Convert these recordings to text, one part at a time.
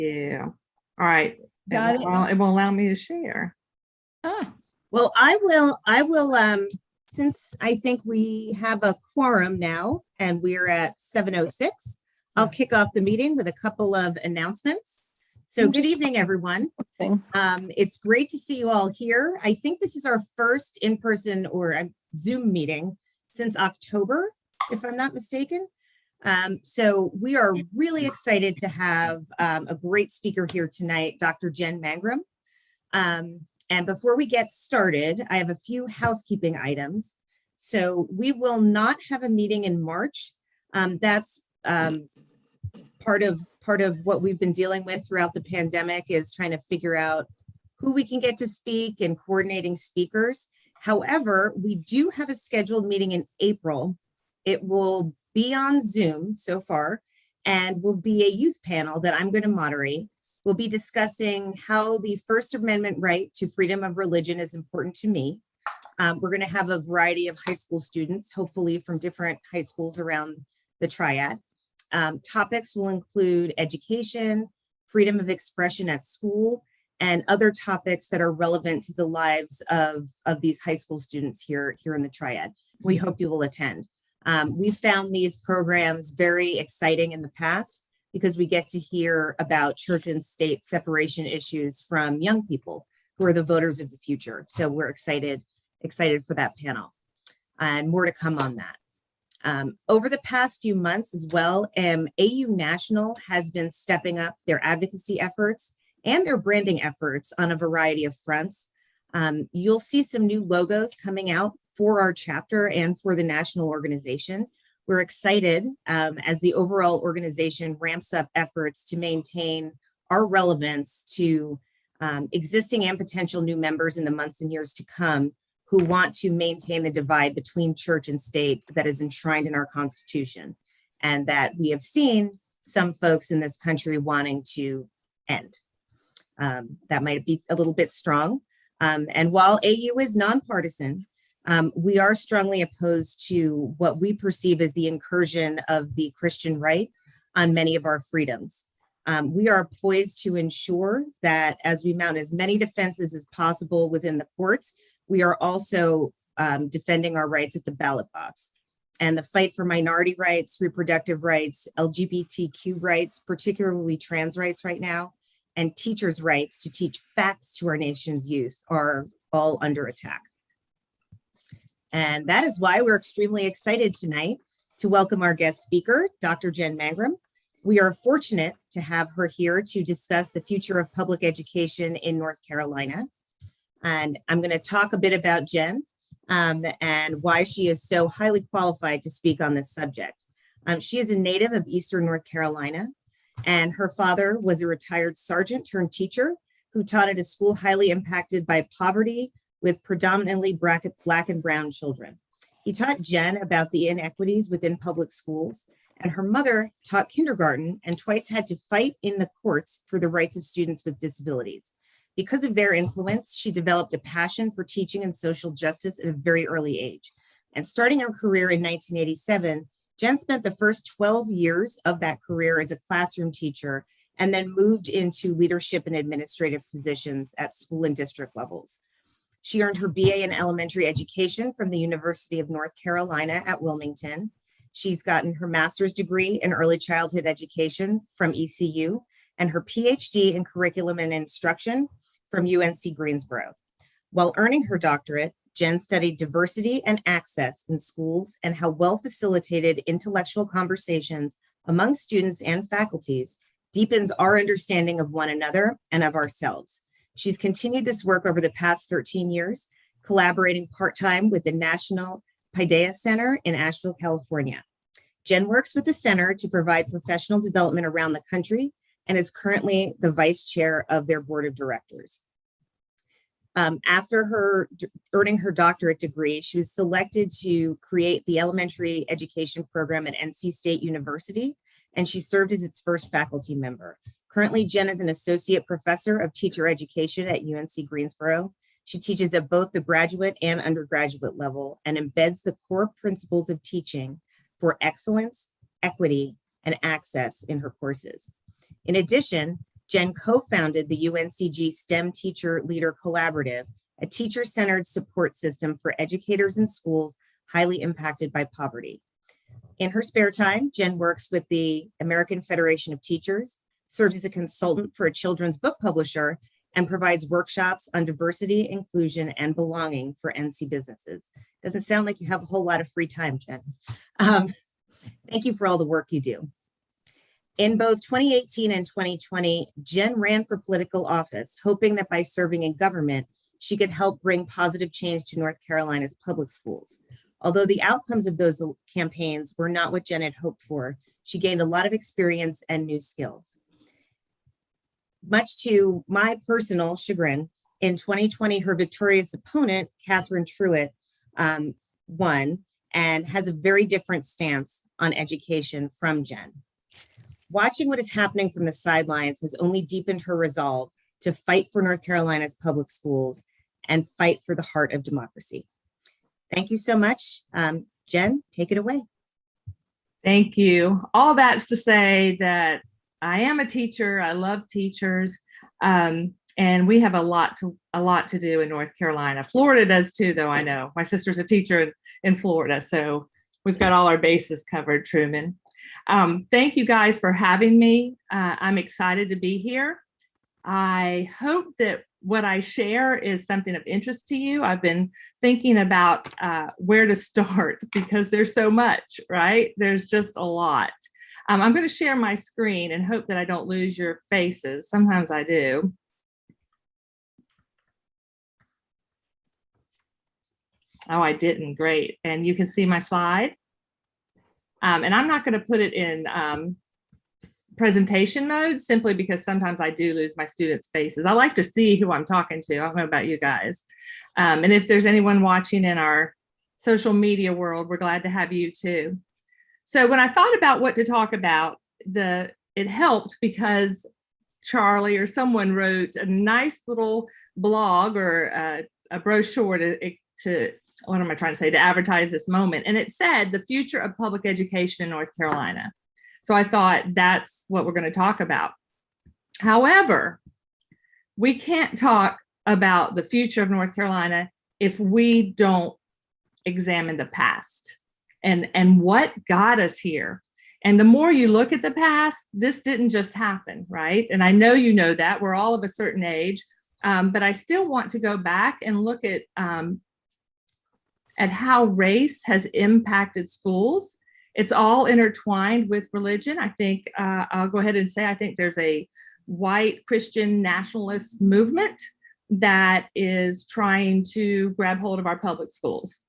Yeah. All right. Got it. Well, it won't allow me to share. Well, I will, since I think we have a quorum now and we're at 7:06, I'll kick off the meeting with a couple of announcements. So good evening, everyone. It's great to see you all here. I think this is our first in-person or Zoom meeting since October, if I'm not mistaken. So we are really excited to have a great speaker here tonight, Dr. Jen Mangrum. And before we get started, I have a few housekeeping items. So we will not have a meeting in March. That's part of what we've been dealing with throughout the pandemic, is trying to figure out who we can get to speak and coordinating speakers. However, we do have a scheduled meeting in April. It will be on Zoom so far, and will be a youth panel that I'm going to moderate. We'll be discussing how the First Amendment right to freedom of religion is important to me. We're going to have a variety of high school students, hopefully from different high schools around the Triad. Topics will include education, freedom of expression at school, and other topics that are relevant to the lives of these high school students here in the Triad. We hope you will attend. We found these programs very exciting in the past because we get to hear about church and state separation issues from young people who are the voters of the future. So we're excited for that panel, and more to come on that. Over the past few months as well, AU National has been stepping up their advocacy efforts and their branding efforts on a variety of fronts. You'll see some new logos coming out for our chapter and for the national organization. We're excited as the overall organization ramps up efforts to maintain our relevance to existing and potential new members in the months and years to come, who want to maintain the divide between church and state that is enshrined in our Constitution, and that we have seen some folks in this country wanting to end. That might be a little bit strong. And while AU is nonpartisan, we are strongly opposed to what we perceive as the incursion of the Christian right on many of our freedoms. We are poised to ensure that as we mount as many defenses as possible within the courts, we are also defending our rights at the ballot box. And the fight for minority rights, reproductive rights, LGBTQ rights, particularly trans rights right now, and teachers' rights to teach facts to our nation's youth are all under attack. And that is why we're extremely excited tonight to welcome our guest speaker, Dr. Jen Mangrum. We are fortunate to have her here to discuss the future of public education in North Carolina. And I'm going to talk a bit about Jen and why she is so highly qualified to speak on this subject. She is a native of Eastern North Carolina, and her father was a retired sergeant turned teacher who taught at a school highly impacted by poverty, with predominantly Black and brown children. He taught Jen about the inequities within public schools, and her mother taught kindergarten and twice had to fight in the courts for the rights of students with disabilities. Because of their influence, she developed a passion for teaching and social justice at a very early age. And starting her career in 1987, Jen spent the first 12 years of that career as a classroom teacher, and then moved into leadership and administrative positions at school and district levels. She earned her BA in elementary education from the University of North Carolina at Wilmington. She's gotten her master's degree in early childhood education from ECU and her PhD in curriculum and instruction from UNC Greensboro. While earning her doctorate, Jen studied diversity and access in schools and how well-facilitated intellectual conversations among students and faculties deepens our understanding of one another and of ourselves. She's continued this work over the past 13 years, collaborating part-time with the National Paideia Center in Asheville, California. Jen works with the center to provide professional development around the country and is currently the vice chair of their board of directors. After her earning her doctorate degree, she was selected to create the elementary education program at NC State University, and she served as its first faculty member. Currently, Jen is an associate professor of teacher education at UNC Greensboro. She teaches at both the graduate and undergraduate level and embeds the core principles of teaching for excellence, equity, and access in her courses. In addition, Jen co-founded the UNCG STEM Teacher Leader Collaborative, a teacher-centered support system for educators in schools highly impacted by poverty. In her spare time, Jen works with the American Federation of Teachers, serves as a consultant for a children's book publisher, and provides workshops on diversity, inclusion, and belonging for NC businesses. Doesn't sound like you have a whole lot of free time, Jen. Thank you for all the work you do. In both 2018 and 2020, Jen ran for political office, hoping that by serving in government, she could help bring positive change to North Carolina's public schools. Although the outcomes of those campaigns were not what Jen had hoped for, she gained a lot of experience and new skills. Much to my personal chagrin, in 2020, her victorious opponent, Catherine Truitt, won and has a very different stance on education from Jen. Watching what is happening from the sidelines has only deepened her resolve to fight for North Carolina's public schools and fight for the heart of democracy. Thank you so much. Jen, take it away. Thank you. All that's to say that I am a teacher. I love teachers. And we have a lot to do in North Carolina. Florida does too, though, I know. My sister's a teacher in Florida, so we've got all our bases covered, Truman. Thank you guys for having me. I'm excited to be here. I hope that what I share is something of interest to you. I've been thinking about where to start because there's so much, right? There's just a lot. I'm going to share my screen and hope that I don't lose your faces. Sometimes I do. Oh, I didn't. Great. And you can see my slide. And I'm not going to put it in presentation mode simply because sometimes I do lose my students' faces. I like to see who I'm talking to. I don't know about you guys. And if there's anyone watching in our social media world, we're glad to have you too. So when I thought about what to talk about, it helped because Charlie or someone wrote a nice little blog or a brochure to what am I trying to say, to advertise this moment. And it said the future of public education in North Carolina. So I thought that's what we're going to talk about. However, we can't talk about the future of North Carolina if we don't examine the past and what got us here. And the more you look at the past, this didn't just happen, right? And I know you know that. We're all of a certain age, but I still want to go back and look at how race has impacted schools. It's all intertwined with religion. I think I'll go ahead and say I think there's a white Christian nationalist movement that is trying to grab hold of our public schools,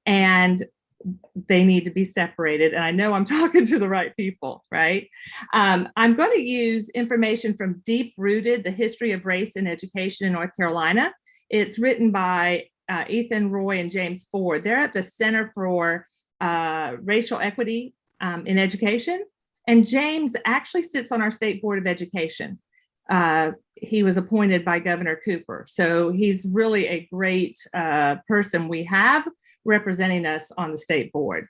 and they need to be separated. And I know I'm talking to the right people, right? I'm going to use information from Deep Rooted, the History of Race in Education in North Carolina. It's written by Ethan Roy and James Ford. They're at the Center for Racial Equity in Education. And James actually sits on our State Board of Education. He was appointed by Governor Cooper. So he's really a great person we have representing us on the state board.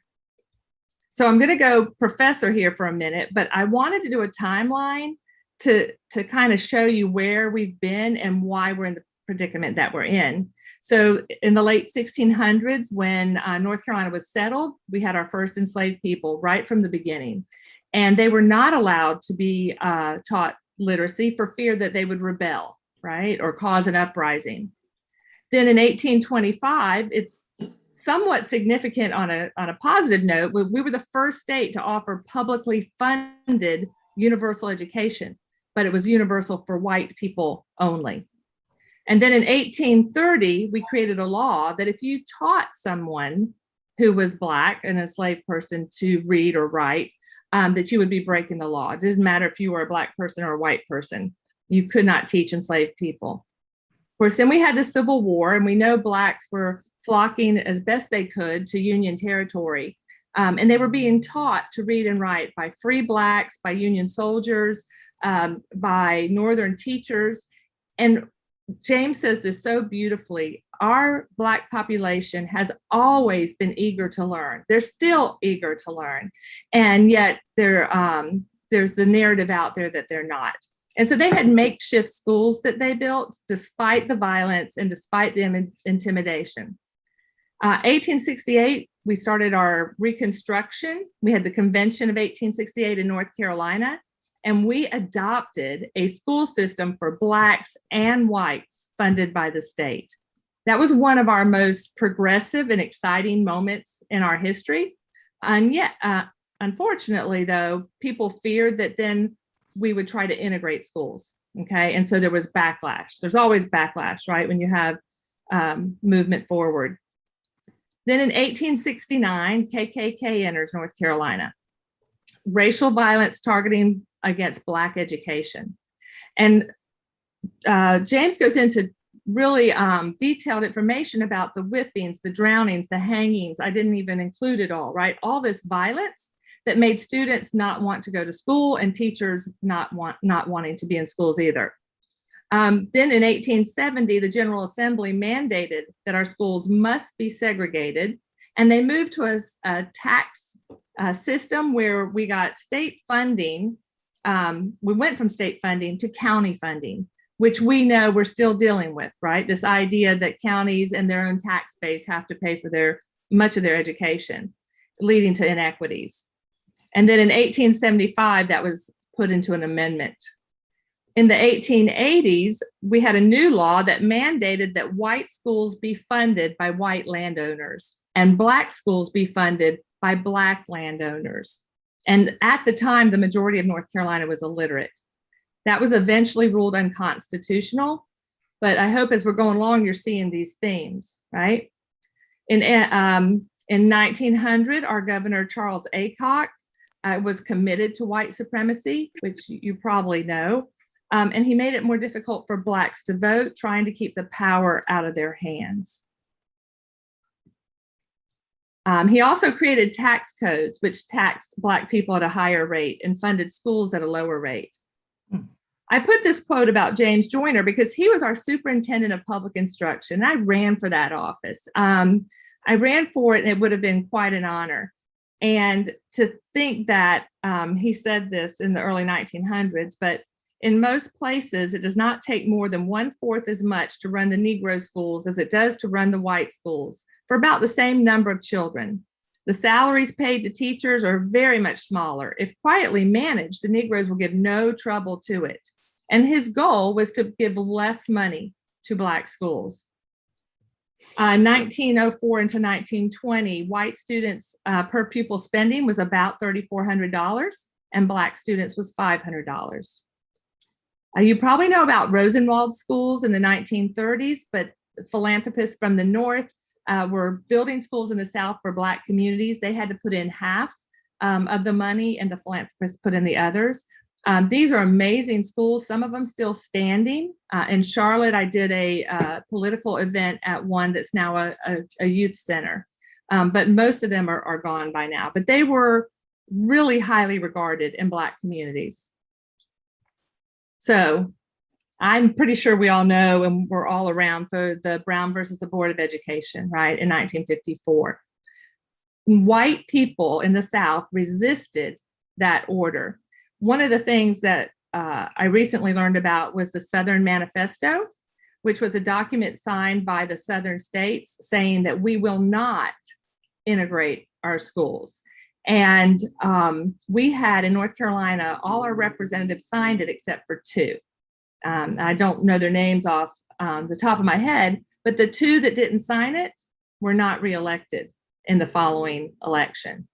So I'm going to go professor here for a minute, but I wanted to do a timeline to kind of show you where we've been and why we're in the predicament that we're in. So in the late 1600s, when North Carolina was settled, we had our first enslaved people right from the beginning. And they were not allowed to be taught literacy for fear that they would rebel, right, or cause an uprising. Then in 1825, it's somewhat significant on a positive note. We were the first state to offer publicly funded universal education, but it was universal for white people only. And then in 1830, we created a law that if you taught someone who was Black, an enslaved person, to read or write, that you would be breaking the law. It didn't matter if you were a Black person or a white person. You could not teach enslaved people. Of course, then we had the Civil War, and we know Blacks were flocking as best they could to Union territory. And they were being taught to read and write by free Blacks, by Union soldiers, by Northern teachers. And James says this so beautifully. Our Black population has always been eager to learn. They're still eager to learn. And yet there's the narrative out there that they're not. And so they had makeshift schools that they built despite the violence and despite the intimidation. 1868, we started our Reconstruction. We had the Convention of 1868 in North Carolina, and we adopted a school system for Blacks and whites funded by the state. That was one of our most progressive and exciting moments in our history. And yet, unfortunately, though, people feared that then we would try to integrate schools. Okay. And so there was backlash. There's always backlash, right? When you have movement forward. Then in 1869, KKK enters North Carolina. Racial violence targeting against Black education. And James goes into really detailed information about the whippings, the drownings, the hangings. I didn't even include it all, right? All this violence that made students not want to go to school and teachers not wanting to be in schools either. Then in 1870, the General Assembly mandated that our schools must be segregated, and they moved to a tax system where we got state funding. We went from state funding to county funding, which we know we're still dealing with, right? This idea that counties and their own tax base have to pay for much of their education, leading to inequities. And then in 1875, that was put into an amendment. In the 1880s, we had a new law that mandated that white schools be funded by white landowners and Black schools be funded by Black landowners. And at the time, the majority of North Carolina was illiterate. That was eventually ruled unconstitutional, but I hope as we're going along, you're seeing these themes, right? In 1900, our Governor Charles Aycock was committed to white supremacy, which you probably know. And he made it more difficult for Blacks to vote, trying to keep the power out of their hands. He also created tax codes, which taxed Black people at a higher rate and funded schools at a lower rate. I put this quote about James Joyner because he was our superintendent of public instruction. I ran for that office. I ran for it, and it would have been quite an honor. And to think that he said this in the early 1900s, but in most places, it does not take more than 1/4 as much to run the Negro schools as it does to run the white schools for about the same number of children. The salaries paid to teachers are very much smaller. If quietly managed, the Negroes will give no trouble to it. And his goal was to give less money to Black schools. 1904 into 1920, white students per pupil spending was about $3,400 and Black students was $500. You probably know about Rosenwald schools in the 1930s, but philanthropists from the North were building schools in the South for Black communities. They had to put in half of the money and the philanthropists put in the others. These are amazing schools, some of them still standing. In Charlotte, I did a political event at one that's now a youth center, but most of them are gone by now. But they were really highly regarded in Black communities. So I'm pretty sure we all know, and we're all around for the Brown versus the Board of Education, right, in 1954. White people in the South resisted that order. One of the things that I recently learned about was the Southern Manifesto, which was a document signed by the Southern states saying that we will not integrate our schools. And we had in North Carolina, all our representatives signed it except for 2. I don't know their names off the top of my head, but the 2 that didn't sign it were not reelected in the following election.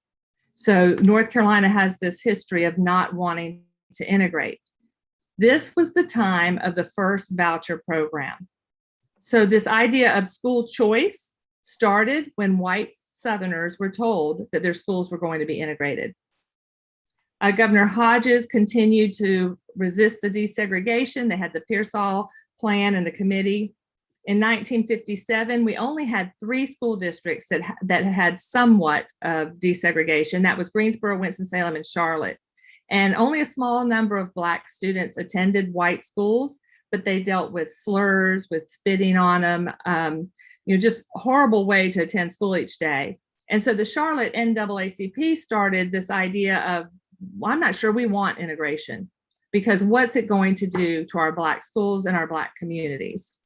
So North Carolina has this history of not wanting to integrate. This was the time of the first voucher program. So this idea of school choice started when white Southerners were told that their schools were going to be integrated. Governor Hodges continued to resist the desegregation. They had the Pearsall plan and the committee. In 1957, we only had 3 school districts that had somewhat of desegregation. That was Greensboro, Winston-Salem, and Charlotte. And only a small number of Black students attended white schools, but they dealt with slurs, with spitting on them, just a horrible way to attend school each day. And so the Charlotte NAACP started this idea of, well, I'm not sure we want integration. because what's it going to do to our Black schools and our Black communities?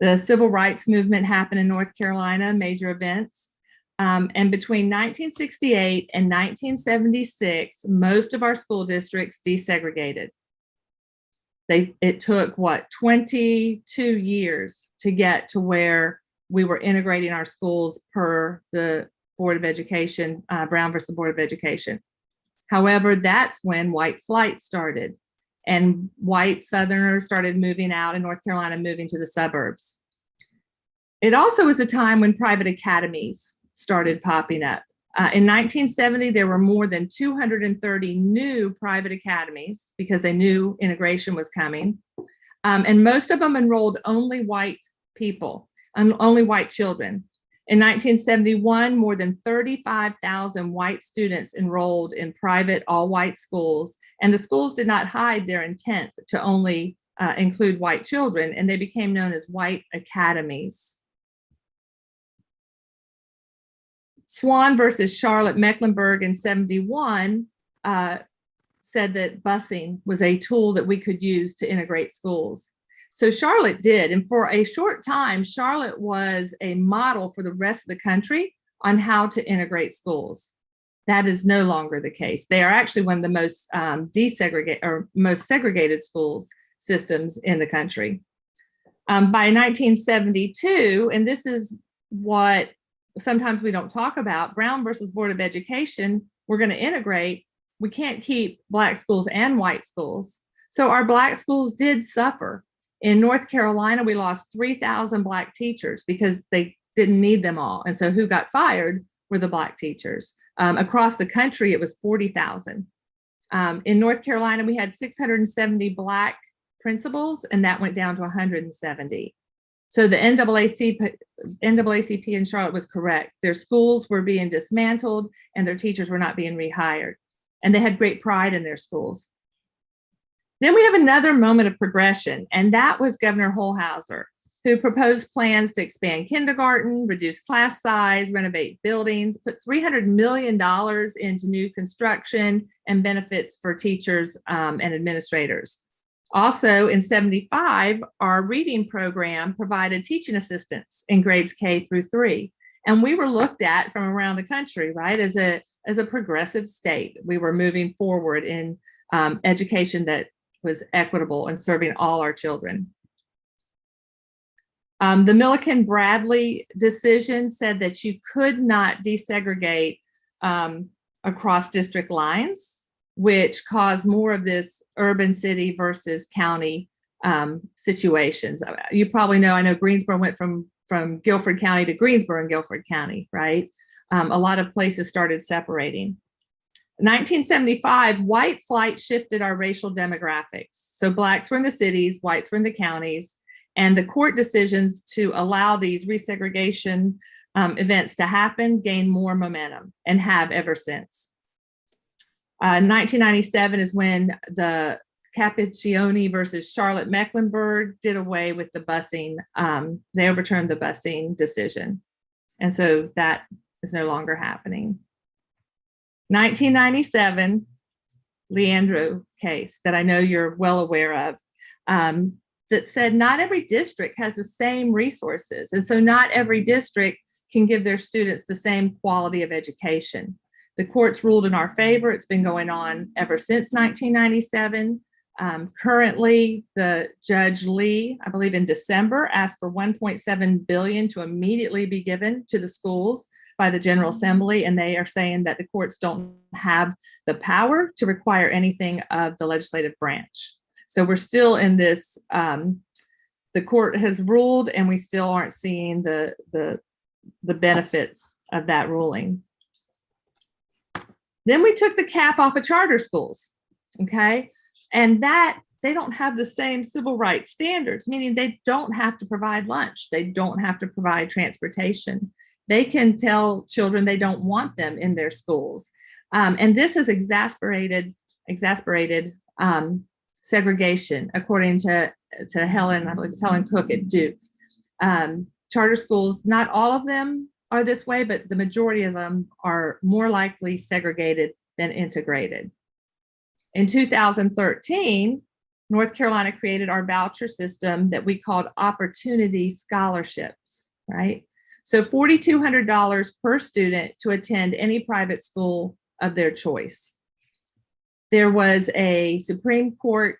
The civil rights movement happened in North Carolina, major events. And between 1968 and 1976, most of our school districts desegregated. It took, 22 years to get to where we were integrating our schools per the Board of Education, Brown versus Board of Education. However, that's when white flight started and white Southerners started moving out in North Carolina, moving to the suburbs. It also was a time when private academies started popping up. In 1970, there were more than 230 new private academies because they knew integration was coming. And most of them enrolled only white people, only white children. In 1971, more than 35,000 white students enrolled in private all-white schools, and the schools did not hide their intent to only include white children, and they became known as white academies. Swan versus Charlotte Mecklenburg in 71 said that busing was a tool that we could use to integrate schools. So Charlotte did, and for a short time, Charlotte was a model for the rest of the country on how to integrate schools. That is no longer the case. They are actually one of the most most segregated schools systems in the country. By 1972, and this is what sometimes we don't talk about, Brown versus Board of Education, we're going to integrate. We can't keep Black schools and white schools. So our Black schools did suffer. In North Carolina, we lost 3,000 Black teachers because they didn't need them all. And so who got fired were the Black teachers. Across the country, it was 40,000. In North Carolina, we had 670 Black principals, and that went down to 170. So the NAACP in Charlotte was correct. Their schools were being dismantled and their teachers were not being rehired. And they had great pride in their schools. Then we have another moment of progression, and that was Governor Holhauser, who proposed plans to expand kindergarten, reduce class size, renovate buildings, put $300 million into new construction and benefits for teachers and administrators. Also in 75, our reading program provided teaching assistants in grades K through 3. And we were looked at from around the country, right, as a progressive state. We were moving forward in education that was equitable and serving all our children. The Milliken-Bradley decision said that you could not desegregate across district lines, which caused more of this urban city versus county situations. You probably know, I know Greensboro went from Guilford County to Greensboro and Guilford County, right? A lot of places started separating. 1975, white flight shifted our racial demographics. So Blacks were in the cities, whites were in the counties, and the court decisions to allow these resegregation events to happen gained more momentum and have ever since. 1997 is when the Capiccioni versus Charlotte Mecklenburg did away with the busing. They overturned the busing decision. And so that is no longer happening. 1997, Leandro case that I know you're well aware of, that said not every district has the same resources. And so not every district can give their students the same quality of education. The courts ruled in our favor. It's been going on ever since 1997. Currently, the Judge Lee, I believe in December, asked for $1.7 billion to immediately be given to the schools by the General Assembly, and they are saying that the courts don't have the power to require anything of the legislative branch. So we're still in this, the court has ruled and we still aren't seeing the benefits of that ruling. Then we took the cap off of charter schools, okay? And that they don't have the same civil rights standards, meaning they don't have to provide lunch. They don't have to provide transportation. They can tell children they don't want them in their schools. And this has exasperated segregation, according to Helen, I believe it's Helen Cook at Duke. Charter schools, not all of them are this way, but the majority of them are more likely segregated than integrated. In 2013, North Carolina created our voucher system that we called opportunity scholarships, right? So $4,200 per student to attend any private school of their choice. There was a Supreme Court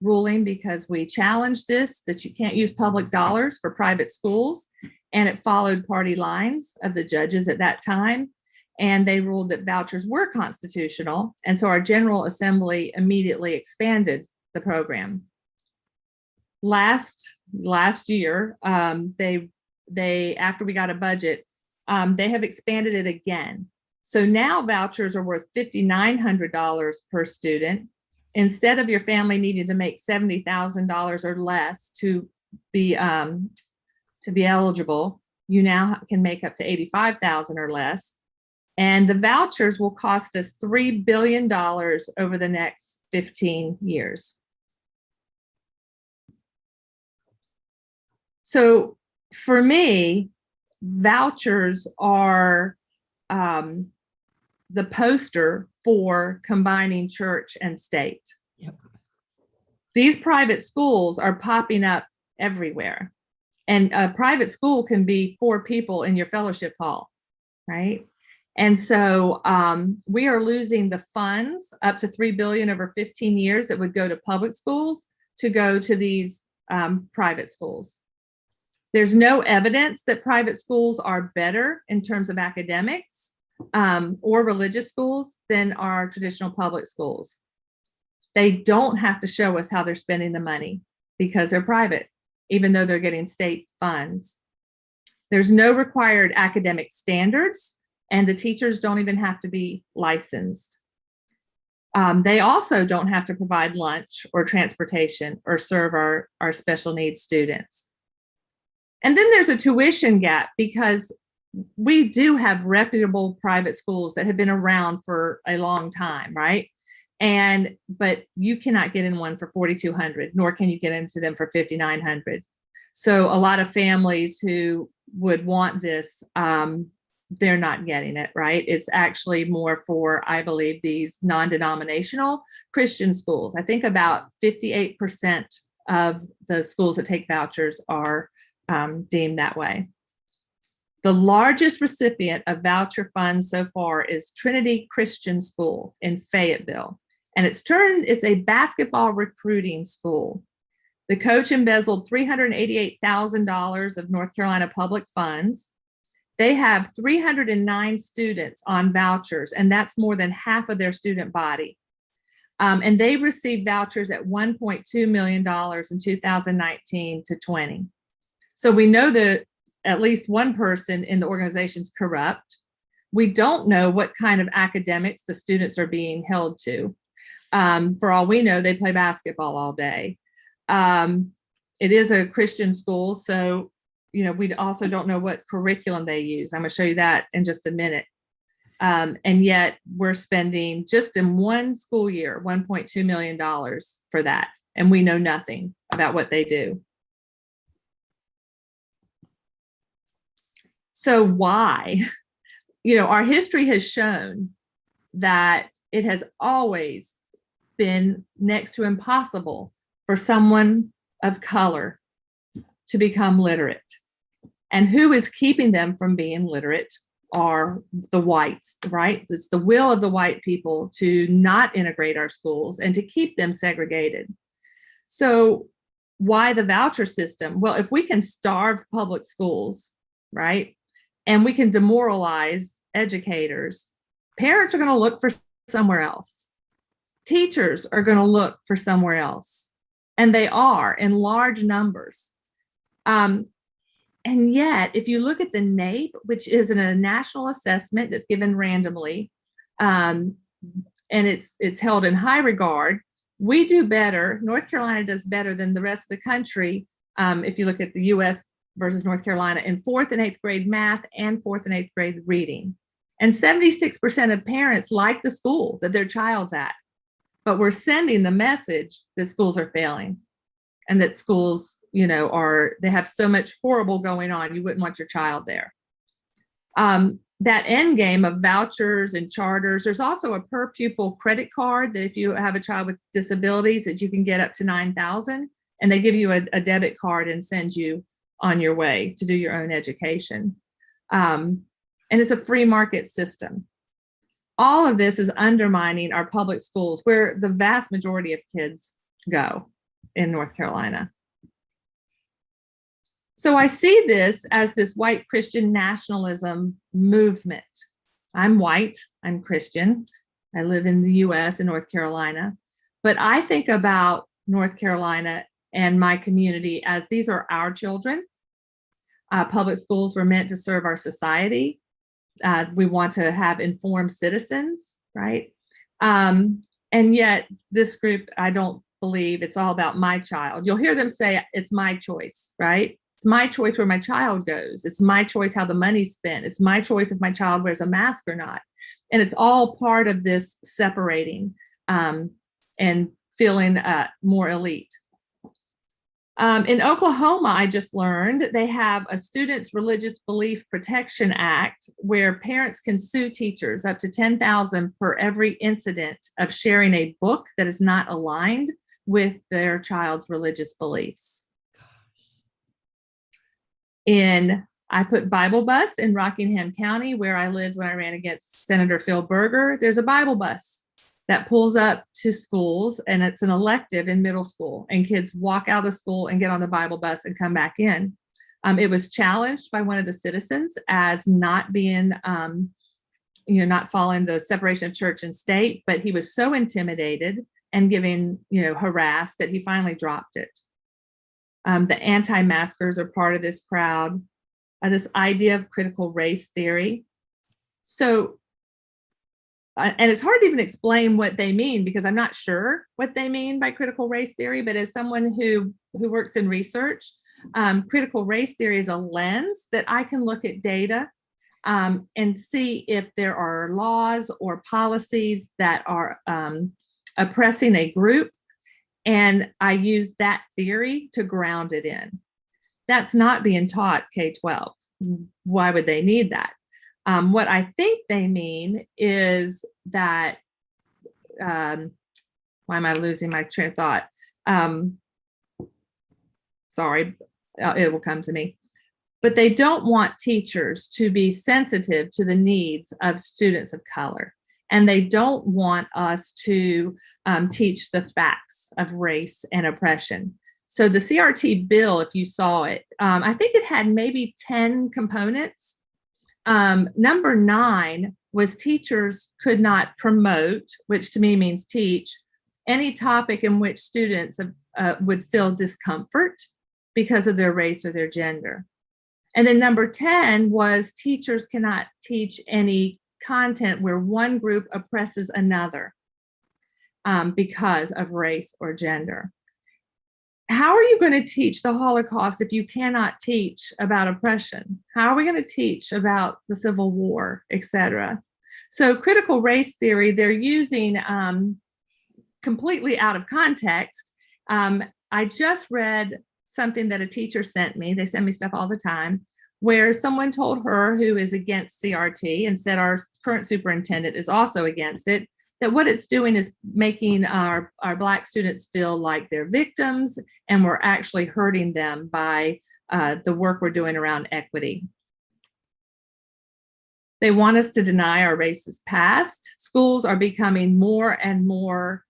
ruling because we challenged this, that you can't use public dollars for private schools, and it followed party lines of the judges at that time. And they ruled that vouchers were constitutional. And so our General Assembly immediately expanded the program. Last year, they after we got a budget, they have expanded it again. So now vouchers are worth $5,900 per student. Instead of your family needing to make $70,000 or less to be eligible, you now can make up to $85,000 or less. And the vouchers will cost us $3 billion over the next 15 years. So for me, vouchers are the poster for combining church and state. Yep. These private schools are popping up everywhere. And a private school can be 4 people in your fellowship hall, right? And so we are losing the funds up to $3 billion over 15 years that would go to public schools to go to these private schools. There's no evidence that private schools are better in terms of academics or religious schools than our traditional public schools. They don't have to show us how they're spending the money because they're private, even though they're getting state funds. There's no required academic standards, and the teachers don't even have to be licensed. They also don't have to provide lunch or transportation or serve our special needs students. And then there's a tuition gap because we do have reputable private schools that have been around for a long time, right? But you cannot get in one for $4,200, nor can you get into them for $5,900. So a lot of families who would want this, they're not getting it, right? It's actually more for, I believe, these non-denominational Christian schools. I think about 58% of the schools that take vouchers are deemed that way. The largest recipient of voucher funds so far is Trinity Christian School in Fayetteville. And it's a basketball recruiting school. The coach embezzled $388,000 of North Carolina public funds. They have 309 students on vouchers, and that's more than half of their student body. And they received vouchers at $1.2 million in 2019 to 20. So we know that at least one person in the organization is corrupt. We don't know what kind of academics the students are being held to. For all we know, they play basketball all day. It is a Christian school, so we also don't know what curriculum they use. I'm going to show you that in just a minute. And yet we're spending just in one school year $1.2 million for that, and we know nothing about what they do. So why? Our history has shown that it has always been next to impossible for someone of color to become literate. And who is keeping them from being literate are the whites, right? It's the will of the white people to not integrate our schools and to keep them segregated. So why the voucher system? Well, if we can starve public schools, right, and we can demoralize educators, parents are going to look for somewhere else. Teachers are going to look for somewhere else. And they are in large numbers. And yet, if you look at the NAEP, which is a national assessment that's given randomly, and it's held in high regard, we do better. North Carolina does better than the rest of the country. If you look at the US versus North Carolina in 4th and 8th grade math and 4th and 8th grade reading. And 76% of parents like the school that their child's at. But we're sending the message that schools are failing and that schools, they have so much horrible going on. You wouldn't want your child there. that end game of vouchers and charters, there's also a per pupil credit card that if you have a child with disabilities that you can get up to 9,000, and they give you a debit card and send you on your way to do your own education. And it's a free market system. All of this is undermining our public schools, where the vast majority of kids go in North Carolina. So I see this as this white Christian nationalism movement. I'm white, I'm Christian. I live in the US in North Carolina, but I think about North Carolina and my community as these are our children. Public schools were meant to serve our society. We want to have informed citizens, right? And yet this group, I don't believe it's all about my child. You'll hear them say it's my choice, right? It's my choice where my child goes. It's my choice how the money's spent. It's my choice if my child wears a mask or not. And it's all part of this separating and feeling more elite. In Oklahoma, I just learned they have a Students' Religious Belief Protection Act where parents can sue teachers up to $10,000 for every incident of sharing a book that is not aligned with their child's religious beliefs. I put Bible bus in Rockingham County, where I lived when I ran against Senator Phil Berger. There's a Bible bus that pulls up to schools, and it's an elective in middle school, and kids walk out of school and get on the Bible bus and come back in. It was challenged by one of the citizens as not being, not following the separation of church and state, but he was so intimidated and harassed that he finally dropped it. The anti-maskers are part of this crowd. This idea of critical race theory. So, and it's hard to even explain what they mean because I'm not sure what they mean by critical race theory, but as someone who works in research, critical race theory is a lens that I can look at data and see if there are laws or policies that are oppressing a group, and I use that theory to ground it in. That's not being taught K-12. Why would they need that? What I think they mean is that, why am I losing my train of thought? Sorry, it will come to me. But they don't want teachers to be sensitive to the needs of students of color. And they don't want us to teach the facts of race and oppression. So the CRT bill, if you saw it, I think it had maybe 10 components. Number 9 was teachers could not promote, which to me means teach, any topic in which students would feel discomfort because of their race or their gender. And then number 10 was teachers cannot teach any content where one group oppresses another because of race or gender. How are you going to teach the Holocaust if you cannot teach about oppression? How are we going to teach about the Civil War, et cetera? So critical race theory, they're using completely out of context. I just read something that a teacher sent me. They send me stuff all the time, where someone told her who is against CRT and said our current superintendent is also against it, that what it's doing is making our Black students feel like they're victims, and we're actually hurting them by the work we're doing around equity. They want us to deny our racist past. Schools are becoming more and more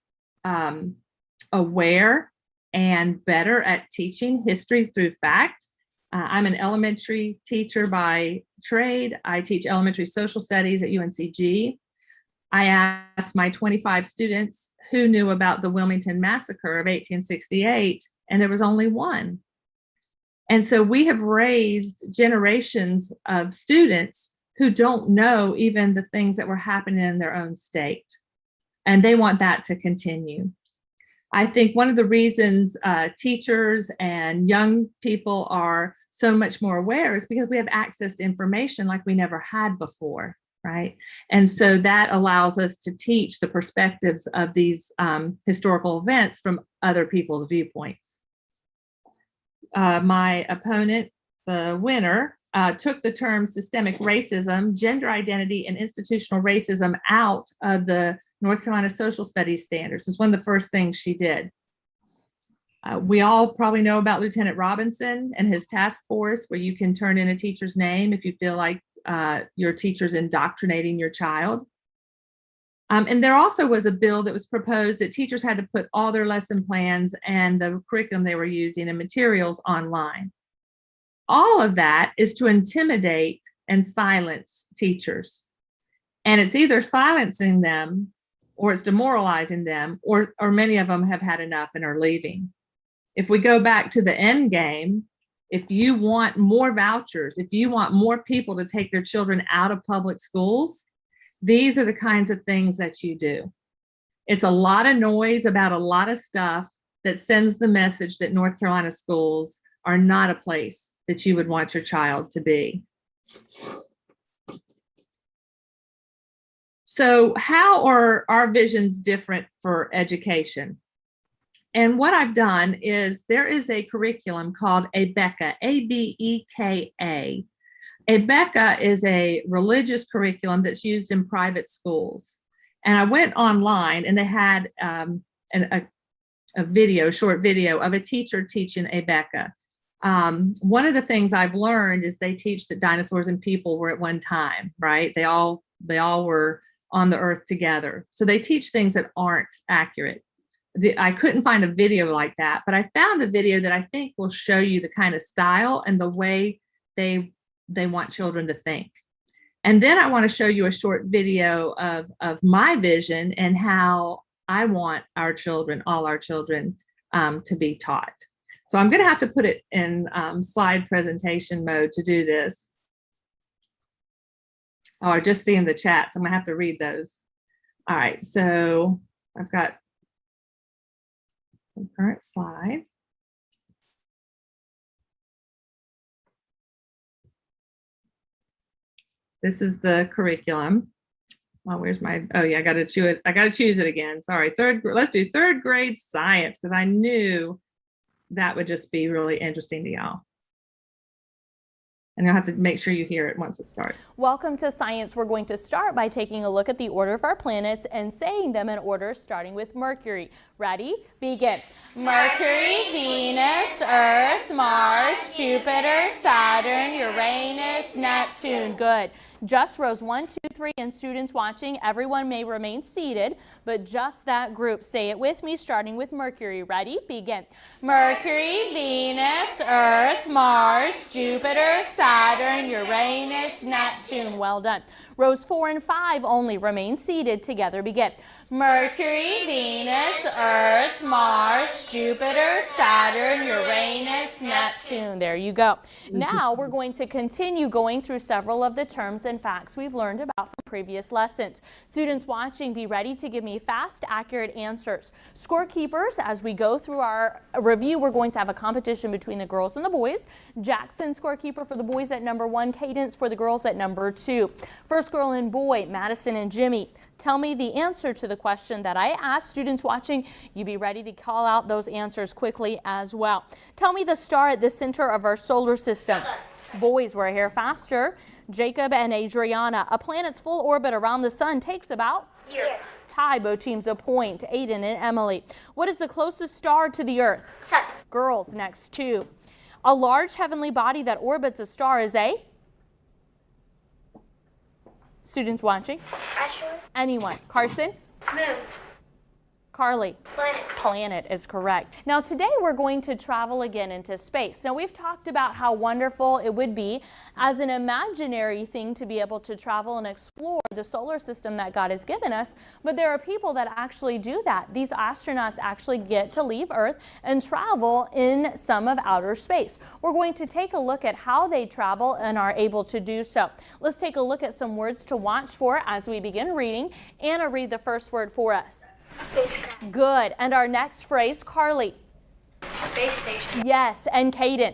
aware and better at teaching history through fact. I'm an elementary teacher by trade. I teach elementary social studies at UNCG. I asked my 25 students who knew about the Wilmington Massacre of 1868, and there was only one. And so we have raised generations of students who don't know even the things that were happening in their own state. And they want that to continue. I think one of the reasons teachers and young people are so much more aware is because we have access to information like we never had before, right? And so that allows us to teach the perspectives of these historical events from other people's viewpoints. My opponent, the winner, took the term systemic racism, gender identity, and institutional racism out of the North Carolina social studies standards. It's one of the first things she did. We all probably know about Lieutenant Robinson and his task force, where you can turn in a teacher's name if you feel like your teacher's indoctrinating your child. And there also was a bill that was proposed that teachers had to put all their lesson plans and the curriculum they were using and materials online. All of that is to intimidate and silence teachers. And it's either silencing them or it's demoralizing them, or many of them have had enough and are leaving. If we go back to the end game, if you want more vouchers, if you want more people to take their children out of public schools, these are the kinds of things that you do. It's a lot of noise about a lot of stuff that sends the message that North Carolina schools are not a place that you would want your child to be. So how are our visions different for education? And what I've done is there is a curriculum called ABECA, A-B-E-K-A. ABECA is a religious curriculum that's used in private schools. And I went online and they had a short video of a teacher teaching ABECA. One of the things I've learned is they teach that dinosaurs and people were at one time, right? They all were on the earth together. So they teach things that aren't accurate. I couldn't find a video like that, but I found a video that I think will show you the kind of style and the way they want children to think. And then I want to show you a short video of my vision and how I want our children, all our children, to be taught. So I'm going to have to put it in slide presentation mode to do this. Oh, I just see in the chats. I'm going to have to read those. All right, so I've got the current slide. This is the curriculum. Well, where's my, oh yeah, I got to choose it again. Sorry, let's do third grade science, because I knew that would just be really interesting to y'all. And you'll have to make sure you hear it once it starts. Welcome to Science. We're going to start by taking a look at the order of our planets and saying them in order, starting with Mercury. Ready? Begin. Mercury, Venus, Earth, Mars, Jupiter, Saturn, Uranus, Neptune. Good. Just rows 1, 2, 3, and students watching, everyone may remain seated, but just that group. Say it with me, starting with Mercury. Ready? Begin. Mercury, Venus, Earth, Mars, Jupiter, Saturn, Uranus, Neptune. Well done. Rows 4 and 5 only remain seated. Together begin. Mercury, Venus, Earth, Mars, Jupiter, Saturn, Uranus, Neptune. There you go. Now we're going to continue going through several of the terms and facts we've learned about from previous lessons. Students watching, be ready to give me fast, accurate answers. Scorekeepers, as we go through our review, we're going to have a competition between the girls and the boys. Jackson, scorekeeper for the boys at number 1, Cadence for the girls at number 2. First girl and boy, Madison and Jimmy. Tell me the answer to the question that I asked. Students watching, you be ready to call out those answers quickly as well. Tell me the star at the center of our solar system. Boys, we're here faster. Jacob and Adriana, a planet's full orbit around the sun takes about? Year. Tie, both teams a point. Aiden and Emily. What is the closest star to the Earth? Sun. Girls, next 2. A large heavenly body that orbits a star is a? Students watching? Asteroid. Anyone? Carson? Moon. Carly? Planet. Planet is correct. Now today we're going to travel again into space. Now we've talked about how wonderful it would be as an imaginary thing to be able to travel and explore the solar system that God has given us, but there are people that actually do that. These astronauts actually get to leave Earth and travel in some of outer space. We're going to take a look at how they travel and are able to do so. Let's take a look at some words to watch for as we begin reading. Anna, read the first word for us. Spacecraft. Good. And our next phrase, Carly. Space station. Yes. And Caden.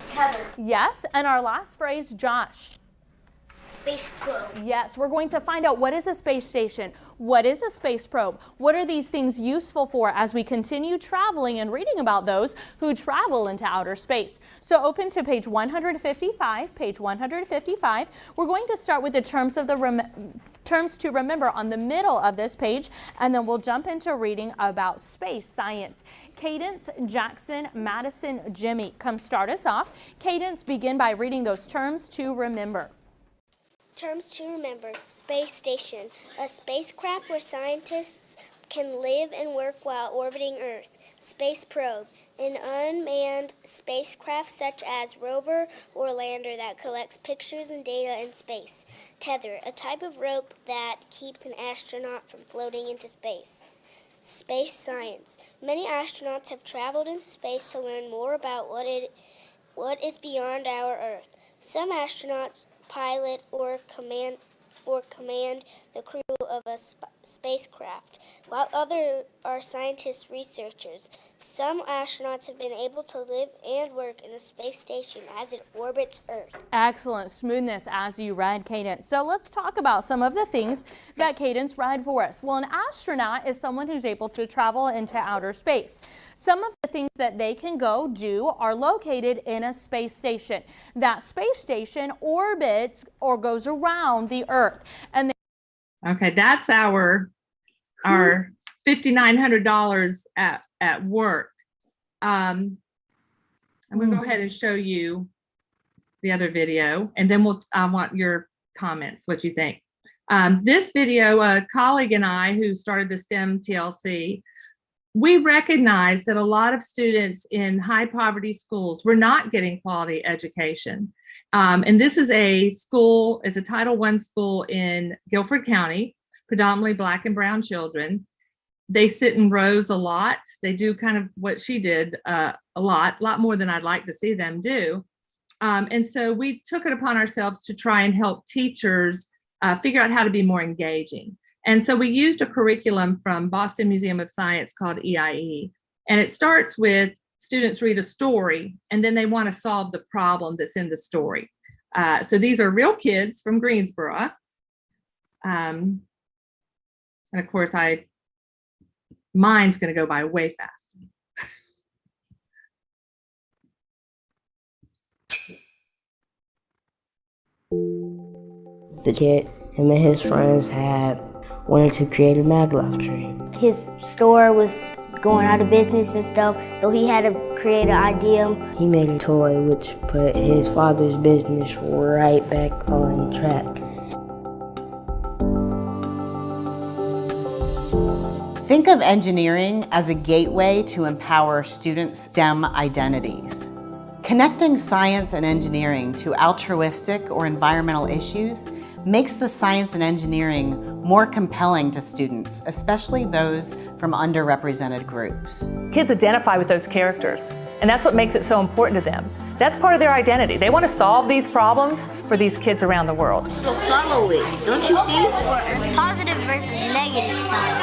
Tether. Yes. And our last phrase, Josh. Space probe. Yes, we're going to find out what is a space station, what is a space probe, what are these things useful for as we continue traveling and reading about those who travel into outer space. So open to page 155, page 155. We're going to start with the terms to remember on the middle of this page, and then we'll jump into reading about space science. Cadence, Jackson, Madison, Jimmy, come start us off. Cadence, begin by reading those terms to remember. Terms to remember. Space station, a spacecraft where scientists can live and work while orbiting Earth. Space probe, an unmanned spacecraft such as rover or lander that collects pictures and data in space. Tether, a type of rope that keeps an astronaut from floating into space. Space science. Many astronauts have traveled into space to learn more about what is beyond our Earth. Some astronauts pilot or command the crew of a spacecraft, while others are scientists, researchers. Some astronauts have been able to live and work in a space station as it orbits Earth. Excellent smoothness as you read, Cadence. So let's talk about some of the things that Cadence read for us. Well, an astronaut is someone who's able to travel into outer space. Some of the things that they can go do are located in a space station. That space station orbits or goes around the Earth. And Okay, that's our $5,900 at work. I'm going to go ahead and show you the other video, and then I want your comments, what you think. This video, a colleague and I who started the STEM TLC, we recognize that a lot of students in high poverty schools were not getting quality education. And this is a school, is a Title I school in Guilford County, predominantly Black and brown children. They sit in rows a lot. They do kind of what she did a lot more than I'd like to see them do. And so we took it upon ourselves to try and help teachers figure out how to be more engaging. And so we used a curriculum from Boston Museum of Science called EIE. And it starts with students read a story, and then they want to solve the problem that's in the story. So these are real kids from Greensboro. And of course, mine's going to go by way fast. The kid, him and his friends wanted to create a maglev tree. His store was going out of business and stuff, so he had to create an idea. He made a toy which put his father's business right back on track. Think of engineering as a gateway to empower students' STEM identities. Connecting science and engineering to altruistic or environmental issues makes the science and engineering more compelling to students, especially those from underrepresented groups. Kids identify with those characters, and that's what makes it so important to them. That's part of their identity. They want to solve these problems for these kids around the world. So follow it, don't you see? It's positive versus negative side.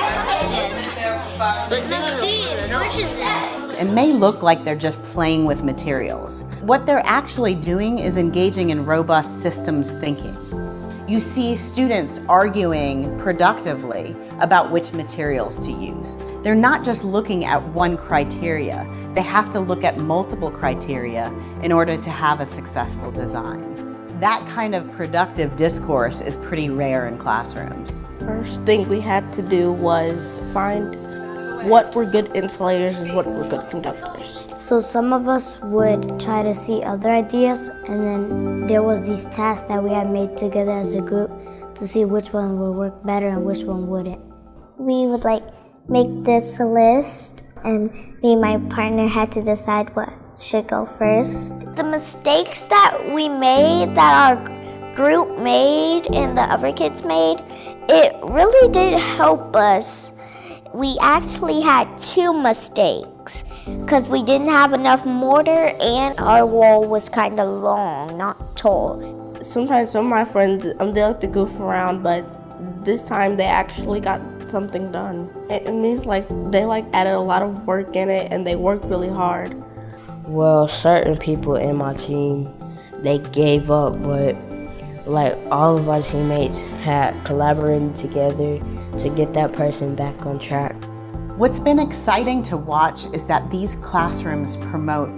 Yes. But look, see, it pushes that. It may look like they're just playing with materials. What they're actually doing is engaging in robust systems thinking. You see students arguing productively about which materials to use. They're not just looking at one criteria. They have to look at multiple criteria in order to have a successful design. That kind of productive discourse is pretty rare in classrooms. First thing we had to do was find what were good insulators and what were good conductors. So some of us would try to see other ideas, and then there was these tasks that we had made together as a group to see which one would work better and which one wouldn't. We would make this list, and me and my partner had to decide what should go first. The mistakes that we made, that our group made and the other kids made, it really did help us. We actually had 2 mistakes because we didn't have enough mortar and our wall was kind of long, not tall. Sometimes some of my friends, they like to goof around, but this time they actually got something done. It means they added a lot of work in it and they worked really hard. Well, certain people in my team, they gave up, but Like all of our teammates had collaborated together to get that person back on track. What's been exciting to watch is that these classrooms promote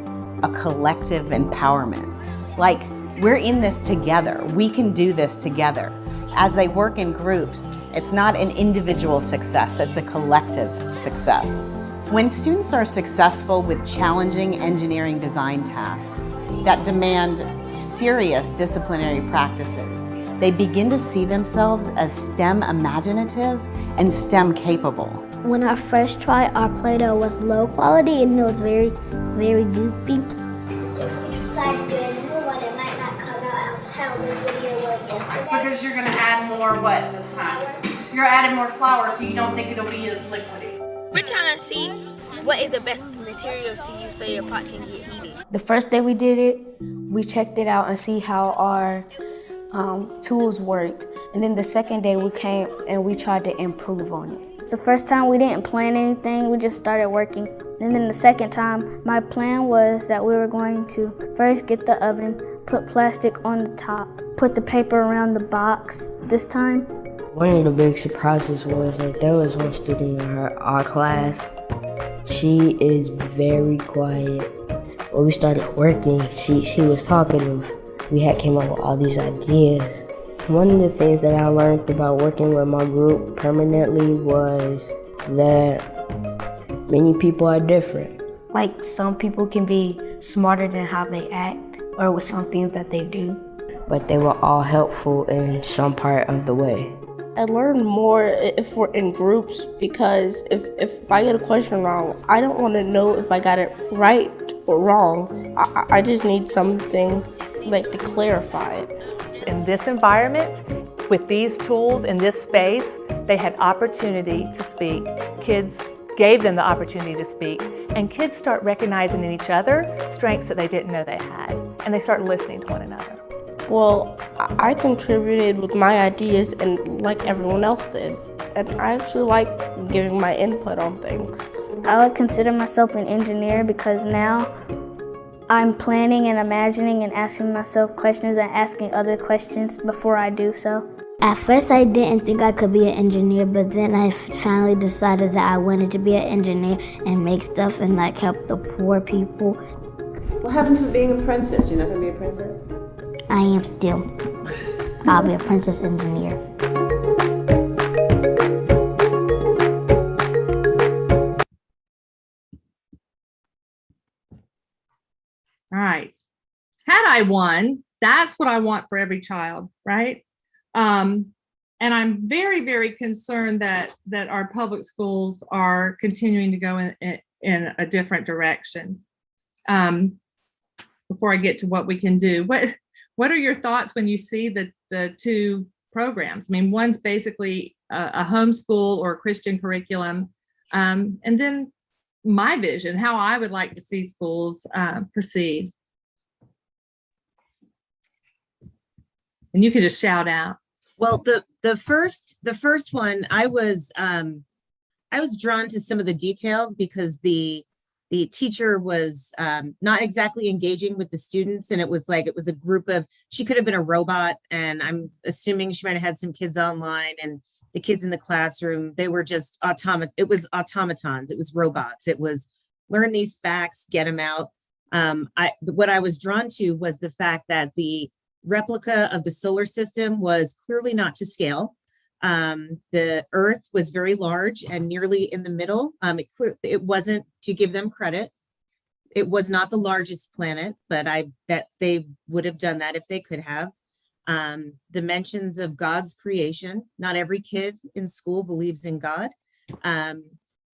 a collective empowerment. Like, we're in this together. We can do this together. As they work in groups, it's not an individual success, it's a collective success. When students are successful with challenging engineering design tasks that demand serious disciplinary practices, they begin to see themselves as STEM imaginative and STEM capable. When I first tried, our Play-Doh was low quality and it was very, very goofy. Decide to do a new one, it might not come out as how the video was yesterday. Because you're going to add more what this time? You're adding more flour, so you don't think it'll be as liquidy. We're trying to see what is the best materials to use so your pot can get heated. The first day we did it, we checked it out and see how our tools worked. And then the second day we came and we tried to improve on it. The first time we didn't plan anything, we just started working. And then the second time, my plan was that we were going to first get the oven, put plastic on the top, put the paper around the box this time. One of the big surprises was that there was one student in our class. She is very quiet. When we started working, she was talking and we had came up with all these ideas. One of the things that I learned about working with my group permanently was that many people are different. Like some people can be smarter than how they act or with some things that they do. But they were all helpful in some part of the way. I learned more if we're in groups because if I get a question wrong, I don't want to know if I got it right or wrong. I just need something like to clarify it. In this environment, with these tools in this space, they had opportunity to speak. Kids gave them the opportunity to speak, and kids start recognizing in each other strengths that they didn't know they had, and they start listening to one another. Well, I contributed with my ideas and like everyone else did, and I actually like giving my input on things. I would consider myself an engineer because now I'm planning and imagining and asking myself questions and asking other questions before I do so. At first I didn't think I could be an engineer, but then I finally decided that I wanted to be an engineer and make stuff and like help the poor people. What happened to being a princess? You're not gonna be a princess? I am still. I'll be a princess engineer. All right. Had I won, that's what I want for every child, right? And I'm very, very concerned that our public schools are continuing to go in a different direction. Before I get to what we can do, what are your thoughts when you see the two programs? I mean, one's basically a homeschool or a Christian curriculum, and then my vision, how I would like to see schools proceed. And you could just shout out. Well, the first one, I was drawn to some of the details because the teacher was not exactly engaging with the students, and it was a group of, she could have been a robot, and I'm assuming she might have had some kids online, and the kids in the classroom, they were just it was automatons, it was robots, it was learn these facts, get them out. What I was drawn to was the fact that the replica of the solar system was clearly not to scale. The Earth was very large and nearly in the middle. It wasn't, to give them credit, it was not the largest planet, but I bet they would have done that if they could have. The mentions of God's creation. Not every kid in school believes in God, and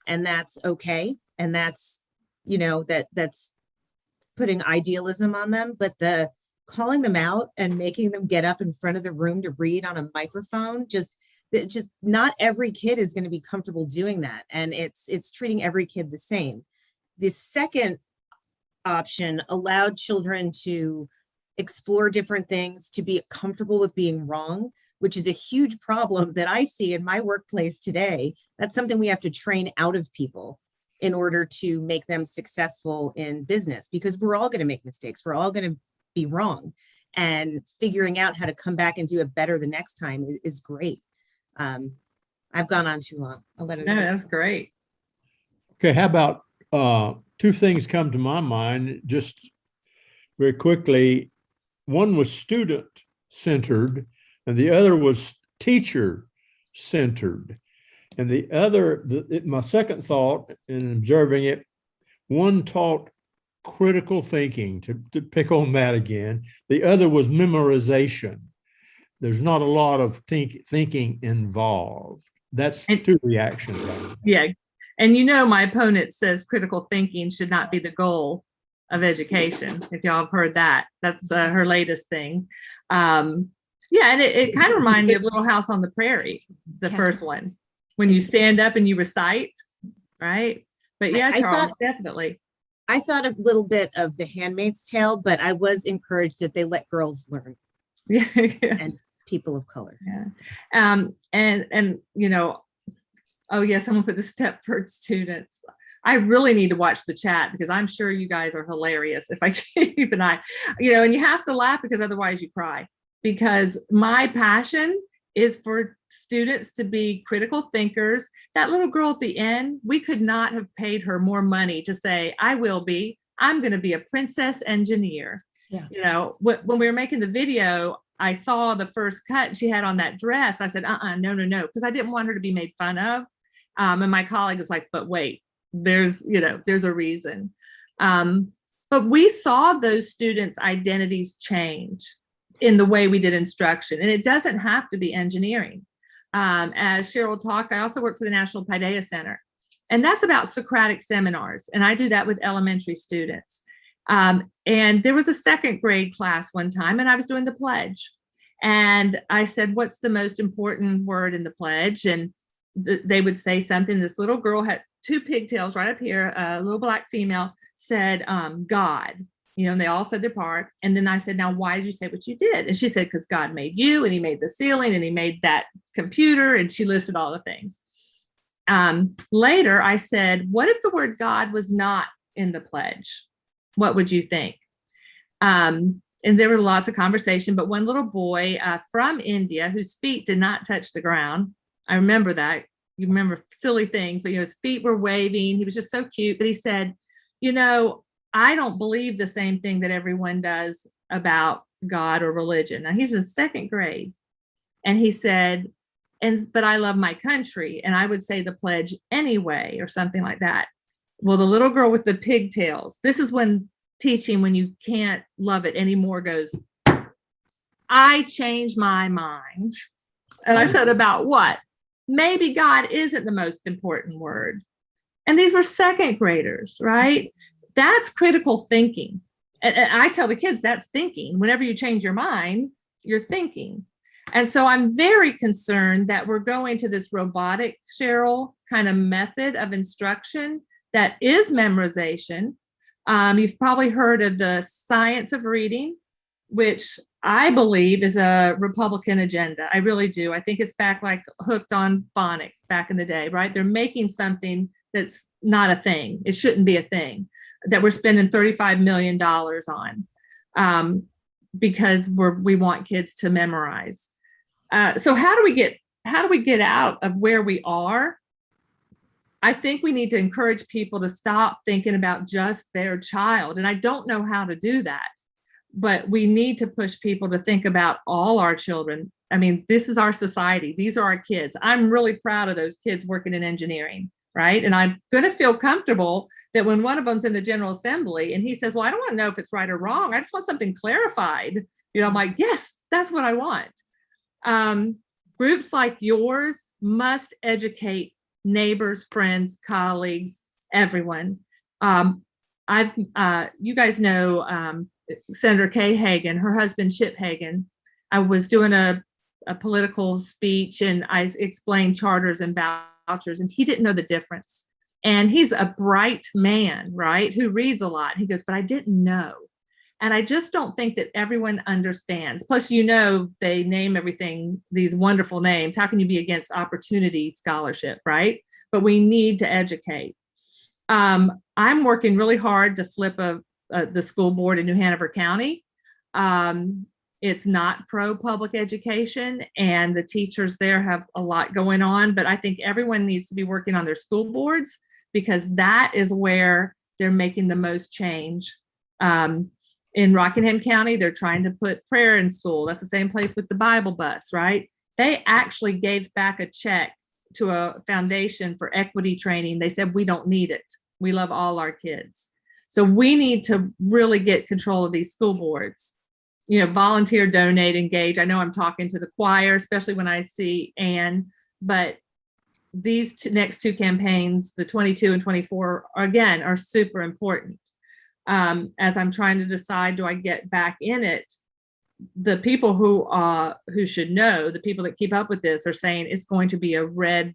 that's okay. And that's, that's putting idealism on them, but the calling them out and making them get up in front of the room to read on a microphone, just not every kid is going to be comfortable doing that. And it's treating every kid the same. The second option allowed children to explore different things, to be comfortable with being wrong, which is a huge problem that I see in my workplace today. That's something we have to train out of people in order to make them successful in business, because we're all going to make mistakes. We're all going to be wrong. and figuring out how to come back and do it better the next time is great. I've gone on too long. I'll let it No, that's great. Okay, how about two things come to my mind just very quickly. One was student-centered, and the other was teacher-centered. And the other, my second thought in observing it, one taught critical thinking, to pick on that again. The other was memorization. There's not a lot of thinking involved. That's two reactions. Yeah. And you know, my opponent says critical thinking should not be the goal of education. If y'all have heard that, that's her latest thing. Yeah, and it kind of reminded me of Little House on the Prairie, the first one, when you stand up and you recite, right? But yeah, Charles, definitely. I thought a little bit of The Handmaid's Tale, but I was encouraged that they let girls learn. Yeah. And people of color. Yeah. And you know, oh yeah, someone put the Stepford students. I really need to watch the chat because I'm sure you guys are hilarious if I keep an eye, you know, and you have to laugh because otherwise you cry. Because my passion is for students to be critical thinkers. That little girl at the end, we could not have paid her more money to say, I'm going to be a princess engineer. Yeah. You know, when we were making the video, I saw the first cut she had on that dress. I said, no, because I didn't want her to be made fun of. And my colleague was like, but wait, there's a reason. But we saw those students' identities change in the way we did instruction. And it doesn't have to be engineering. As Cheryl talked, I also work for the National Paideia Center. And that's about Socratic seminars. And I do that with elementary students. And there was a second grade class one time, and I was doing the pledge. And I said, what's the most important word in the pledge? And they would say something. This little girl had two pigtails right up here, a little black female said, God, you know, and they all said their part. And then I said, now, why did you say what you did? And she said, because God made you, and he made the ceiling, and he made that computer. And she listed all the things. Later, I said, what if the word God was not in the pledge? What would you think? And there were lots of conversation, but one little boy from India whose feet did not touch the ground. I remember that. You remember silly things, but you know, his feet were waving. He was just so cute. But he said, you know, I don't believe the same thing that everyone does about God or religion. Now he's in second grade. And he said, but I love my country. And I would say the pledge anyway, or something like that. Well, the little girl with the pigtails, this is when teaching, when you can't love it anymore, goes, I changed my mind. And I said, about what? Maybe God isn't the most important word. And these were second graders, right? That's critical thinking. And I tell the kids that's thinking. Whenever you change your mind, you're thinking. And so I'm very concerned that we're going to this robotic, Cheryl, kind of method of instruction that is memorization. You've probably heard of the science of reading, which I believe is a Republican agenda. I really do. I think it's back like hooked on phonics back in the day, right? They're making something that's not a thing. It shouldn't be a thing that we're spending $35 million on because we want kids to memorize. So how do we get out of where we are? I think we need to encourage people to stop thinking about just their child. And I don't know how to do that, but we need to push people to think about all our children. I mean, this is our society. These are our kids. I'm really proud of those kids working in engineering, right? And I'm going to feel comfortable that when one of them's in the General Assembly and he says, well, I don't want to know if it's right or wrong. I just want something clarified. You know, I'm like, yes, that's what I want. Groups like yours must educate neighbors, friends, colleagues, everyone. You guys know Senator Kay Hagan, her husband Chip Hagan. I was doing a political speech and I explained charters and vouchers, and he didn't know the difference. And he's a bright man, right, who reads a lot. He goes, but I didn't know. And I just don't think that everyone understands. Plus, you know, they name everything these wonderful names. How can you be against opportunity scholarship, right? But we need to educate. I'm working really hard to flip the school board in New Hanover County. It's not pro public education, and the teachers there have a lot going on, but I think everyone needs to be working on their school boards, because that is where they're making the most change. In Rockingham County, they're trying to put prayer in school. That's the same place with the Bible bus, right? They actually gave back a check to a foundation for equity training. They said, we don't need it. We love all our kids. So we need to really get control of these school boards. You know, volunteer, donate, engage. I know I'm talking to the choir, especially when I see Anne, but these next two campaigns, the 22 and 24, again, are super important. As I'm trying to decide, do I get back in it? The people who should know, the people that keep up with this, are saying it's going to be a red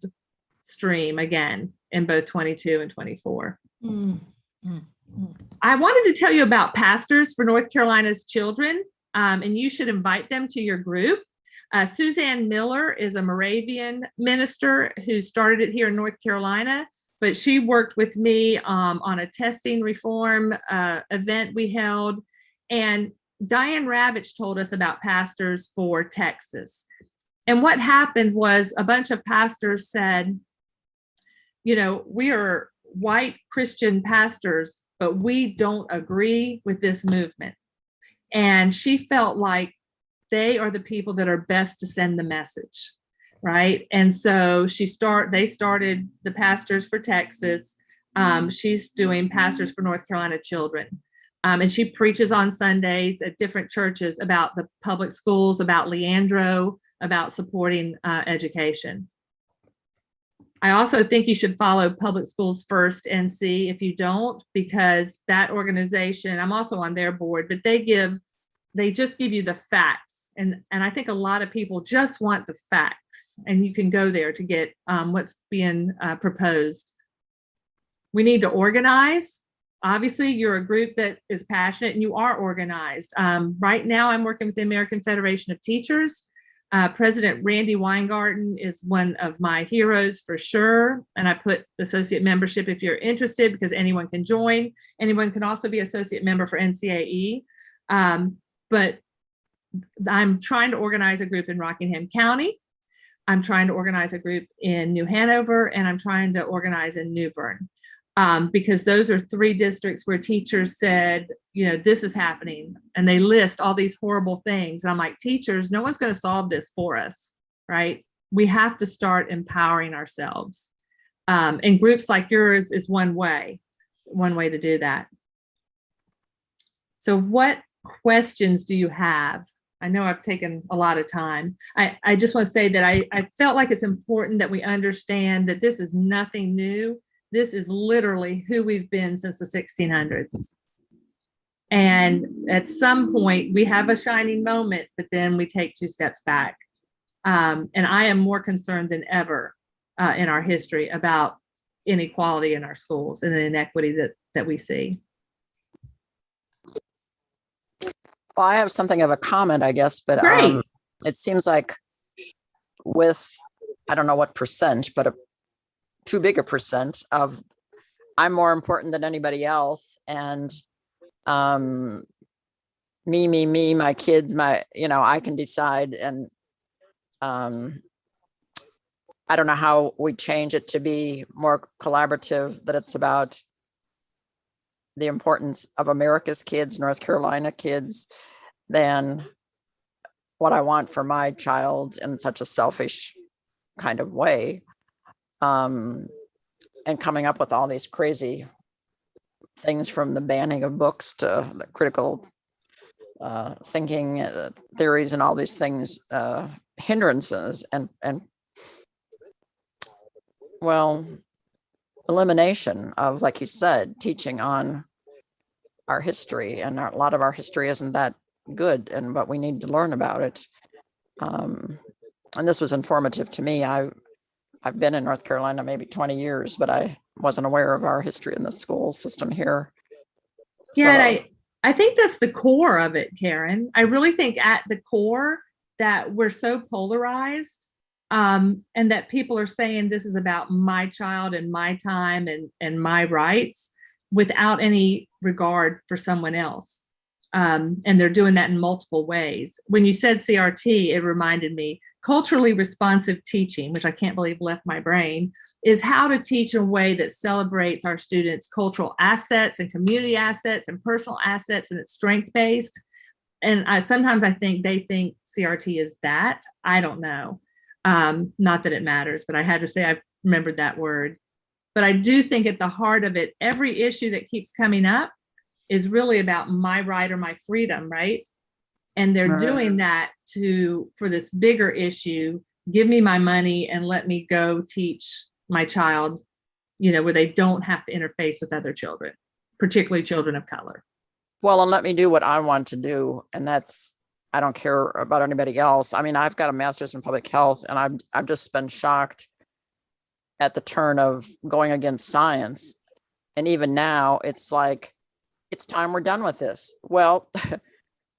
stream again in both 22 and 24. I wanted to tell you about Pastors for North Carolina's Children, and you should invite them to your group. Suzanne Miller is a Moravian minister who started it here in North Carolina, but she worked with me on a testing reform event we held. And Diane Ravitch told us about Pastors for Texas. And what happened was a bunch of pastors said, you know, we are white Christian pastors, but we don't agree with this movement. And she felt like they are the people that are best to send the message, right? And so they started the Pastors for Texas. She's doing Pastors for North Carolina Children. And she preaches on Sundays at different churches about the public schools, about Leandro, about supporting education. I also think you should follow Public Schools First NC if you don't, because that organization, I'm also on their board, but they just give you the facts. And I think a lot of people just want the facts, and you can go there to get what's being proposed. We need to organize. Obviously, you're a group that is passionate and you are organized. Right now, I'm working with the American Federation of Teachers. President Randy Weingarten is one of my heroes for sure. And I put associate membership if you're interested, because anyone can join. Anyone can also be associate member for NCAE. But I'm trying to organize a group in Rockingham County. I'm trying to organize a group in New Hanover, and I'm trying to organize in New Bern. Because those are three districts where teachers said, you know, this is happening, and they list all these horrible things. And I'm like, teachers, no one's going to solve this for us, right? We have to start empowering ourselves. And groups like yours is one way to do that. So what questions do you have? I know I've taken a lot of time. I just want to say that I felt like it's important that we understand that this is nothing new. This is literally who we've been since the 1600s. And at some point we have a shining moment, but then we take two steps back. And I am more concerned than ever in our history about inequality in our schools and the inequity that we see. Well, I have something of a comment, I guess, but it seems like with, I don't know what percent, but too big a percent of I'm more important than anybody else. And me, my kids, I can decide. And I don't know how we change it to be more collaborative, that it's about the importance of America's kids, North Carolina kids, than what I want for my child in such a selfish kind of way. And coming up with all these crazy things, from the banning of books to the critical thinking theories and all these things, hindrances and elimination of, like you said, teaching on our history. And a lot of our history isn't that good, but we need to learn about it. And this was informative to me. I've been in North Carolina maybe 20 years, but I wasn't aware of our history in the school system here. Yeah, so I think that's the core of it, Karen. I really think at the core that we're so polarized, and that people are saying this is about my child and my time and my rights without any regard for someone else. And they're doing that in multiple ways. When you said CRT, it reminded me culturally responsive teaching, which I can't believe left my brain, is how to teach in a way that celebrates our students' cultural assets and community assets and personal assets, and it's strength-based. And sometimes I think they think CRT is that. I don't know. Not that it matters, but I had to say I remembered that word. But I do think at the heart of it, every issue that keeps coming up is really about my right or my freedom, right? And they're doing that for this bigger issue, give me my money and let me go teach my child, where they don't have to interface with other children, particularly children of color. Well, and let me do what I want to do. And that's, I don't care about anybody else. I mean, I've got a master's in public health, and I've just been shocked at the turn of going against science. And even now it's like, it's time we're done with this. Well,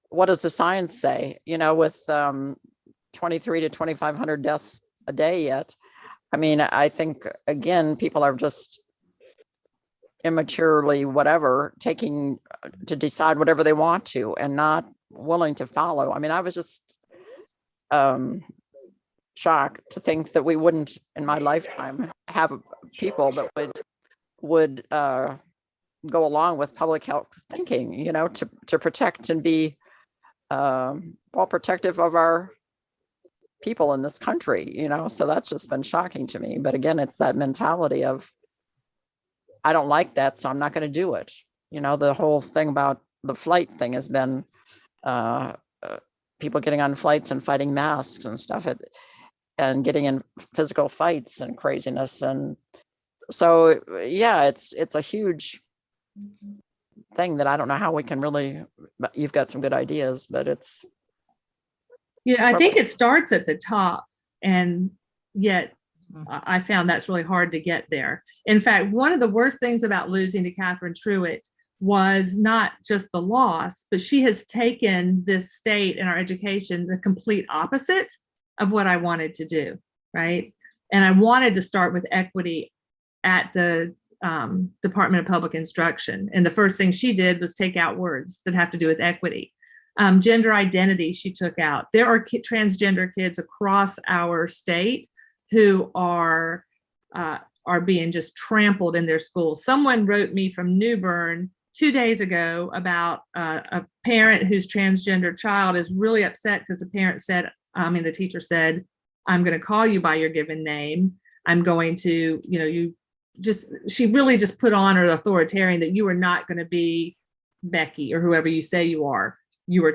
what does the science say? With 23 to 2,500 deaths a day yet. I mean, I think, again, people are just immaturely, taking to decide whatever they want to and not willing to follow. I mean, I was just shocked to think that we wouldn't, in my lifetime, have people that would go along with public health thinking, to protect and be protective of our people in this country, so that's just been shocking to me. But again, it's that mentality of, I don't like that, so I'm not going to do it. The whole thing about the flight thing has been people getting on flights and fighting masks and stuff, and getting in physical fights and craziness. And so, yeah, it's a huge thing that I don't know how we can really, you've got some good ideas, but it's. Yeah, I think it starts at the top, and yet I found that's really hard to get there. In fact, one of the worst things about losing to Catherine Truitt was not just the loss, but she has taken this state and our education the complete opposite of what I wanted to do, right? And I wanted to start with equity at the Department of Public Instruction. And the first thing she did was take out words that have to do with equity. Gender identity she took out. There are transgender kids across our state who are being just trampled in their schools. Someone wrote me from New Bern 2 days ago about a parent whose transgender child is really upset because the teacher said, I'm going to call you by your given name. I'm going to, she really just put on her authoritarian that you are not going to be Becky or whoever you say you are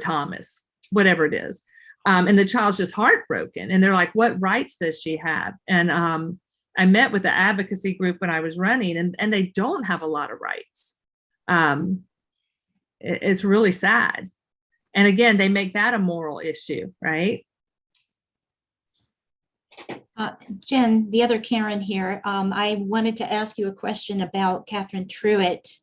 Thomas, whatever it is. And the child's just heartbroken. And they're like, what rights does she have? And I met with the advocacy group when I was running, and they don't have a lot of rights. It's really sad. And again, they make that a moral issue, right? Jen, the other Karen here, I wanted to ask you a question about Catherine Truitt,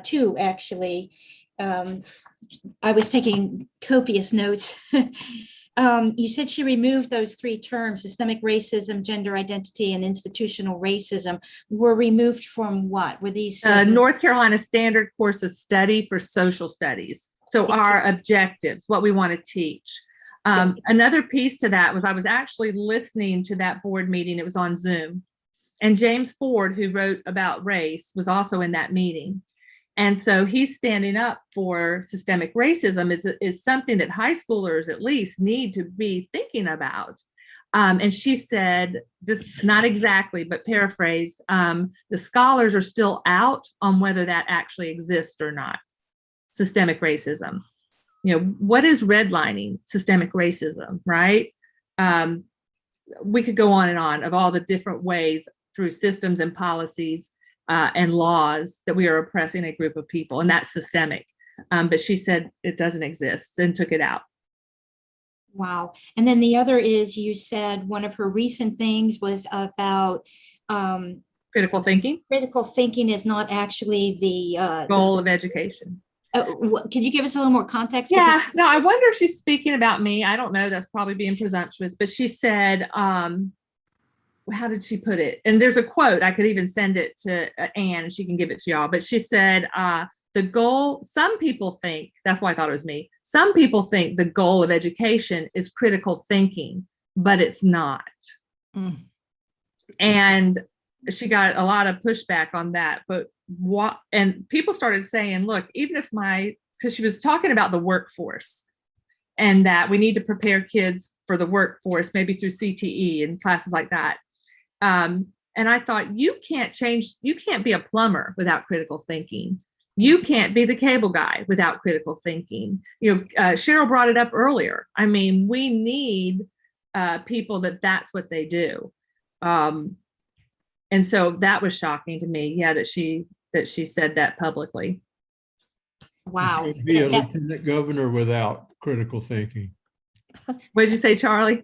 too, actually. I was taking copious notes. You said she removed those three terms, systemic racism, gender identity, and institutional racism. Were removed from what? Were these? North Carolina Standard Course of Study for Social Studies. So our objectives, what we want to teach. Another piece to that was I was actually listening to that board meeting. It was on Zoom. And James Ford, who wrote about race, was also in that meeting. And so he's standing up for systemic racism is something that high schoolers at least need to be thinking about. And she said this, not exactly, but paraphrased, the scholars are still out on whether that actually exists or not, systemic racism. What is redlining systemic racism, right? We could go on and on of all the different ways through systems and policies and laws that we are oppressing a group of people, and that's systemic. But she said it doesn't exist and took it out. Wow. And then the other is, you said one of her recent things was about critical thinking. Critical thinking is not actually the goal of education. Can you give us a little more context? Yeah, no, I wonder if she's speaking about me. I don't know. That's probably being presumptuous, but she said, how did she put it? And there's a quote, I could even send it to Anne, she can give it to y'all. But she said, the goal, some people think, that's why I thought it was me. Some people think the goal of education is critical thinking, but it's not. And she got a lot of pushback on that. But what, and people started saying, look, even if because she was talking about the workforce and that we need to prepare kids for the workforce, maybe through CTE and classes like that. And I thought, you can't be a plumber without critical thinking. You can't be the cable guy without critical thinking. Cheryl brought it up earlier. I mean, we need people that's what they do. And so that was shocking to me. Yeah, that she said that publicly. Wow. You can't be a lieutenant governor without critical thinking. What did you say, Charlie?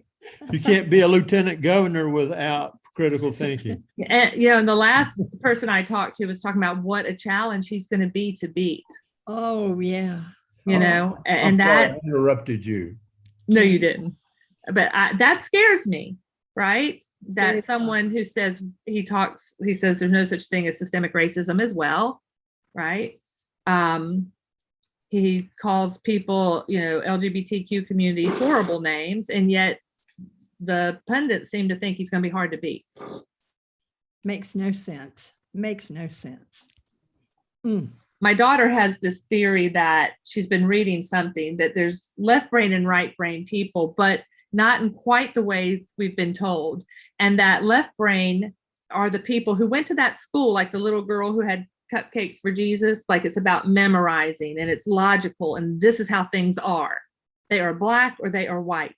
You can't be a lieutenant governor without critical thinking. And and the last person I talked to was talking about what a challenge he's going to be to beat. Oh yeah. And I'm that sorry, I interrupted you. No, you didn't. But that scares me, right? That someone who says he says there's no such thing as systemic racism as well, right? He calls people, LGBTQ community horrible names, and yet the pundits seem to think he's going to be hard to beat. Makes no sense. My daughter has this theory that she's been reading something that there's left brain and right brain people, but not in quite the ways we've been told. And that left brain are the people who went to that school, like the little girl who had cupcakes for Jesus, like it's about memorizing and it's logical and this is how things are. They are black or they are white.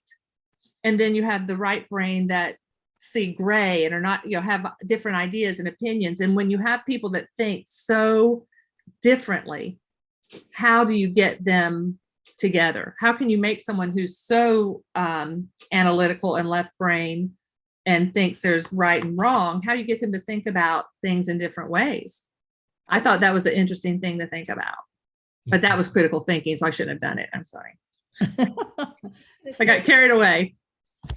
And then you have the right brain that see gray and are not, have different ideas and opinions. And when you have people that think so differently, how do you get them together? How can you make someone who's so analytical and left brain and thinks there's right and wrong, how do you get them to think about things in different ways? I thought that was an interesting thing to think about. But that was critical thinking, so I shouldn't have done it. I'm sorry. I got carried away.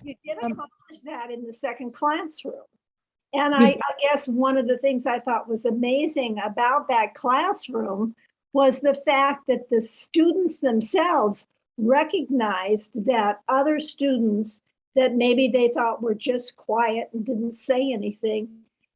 You did accomplish that in the second classroom. And I guess one of the things I thought was amazing about that classroom was the fact that the students themselves recognized that other students that maybe they thought were just quiet and didn't say anything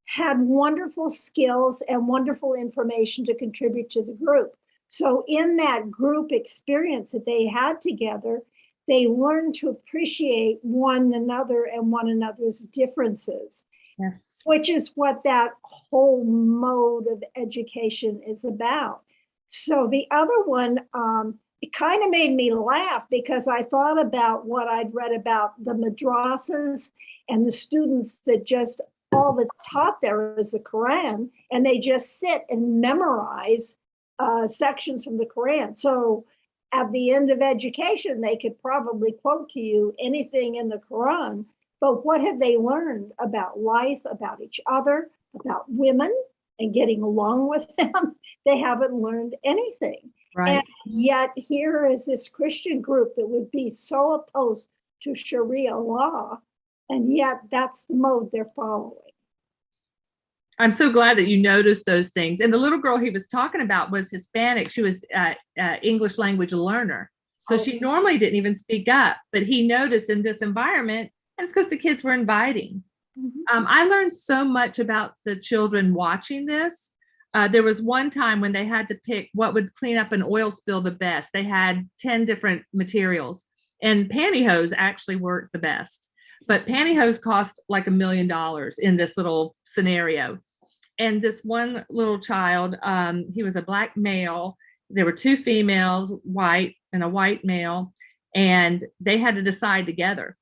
had wonderful skills and wonderful information to contribute to the group. So in that group experience that they had together, they learned to appreciate one another and one another's differences. Yes. Which is what that whole mode of education is about. So the other one, it kind of made me laugh because I thought about what I'd read about the madrasas and the students that just all that's taught there is the Quran, and they just sit and memorize sections from the Quran. So at the end of education, they could probably quote to you anything in the Quran, but what have they learned about life, about each other, about women and getting along with them? They haven't learned anything. Right. And yet here is this Christian group that would be so opposed to Sharia law, and yet that's the mode they're following. I'm so glad that you noticed those things. And the little girl he was talking about was Hispanic. She was English language learner. So she normally didn't even speak up, but he noticed in this environment, and it's because the kids were inviting. I learned so much about the children watching this. There was one time when they had to pick what would clean up an oil spill the best. They had 10 different materials, and pantyhose actually worked the best. But pantyhose cost like $1 million in this little scenario. And this one little child, he was a black male. There were 2 females, white and a white male, and they had to decide together.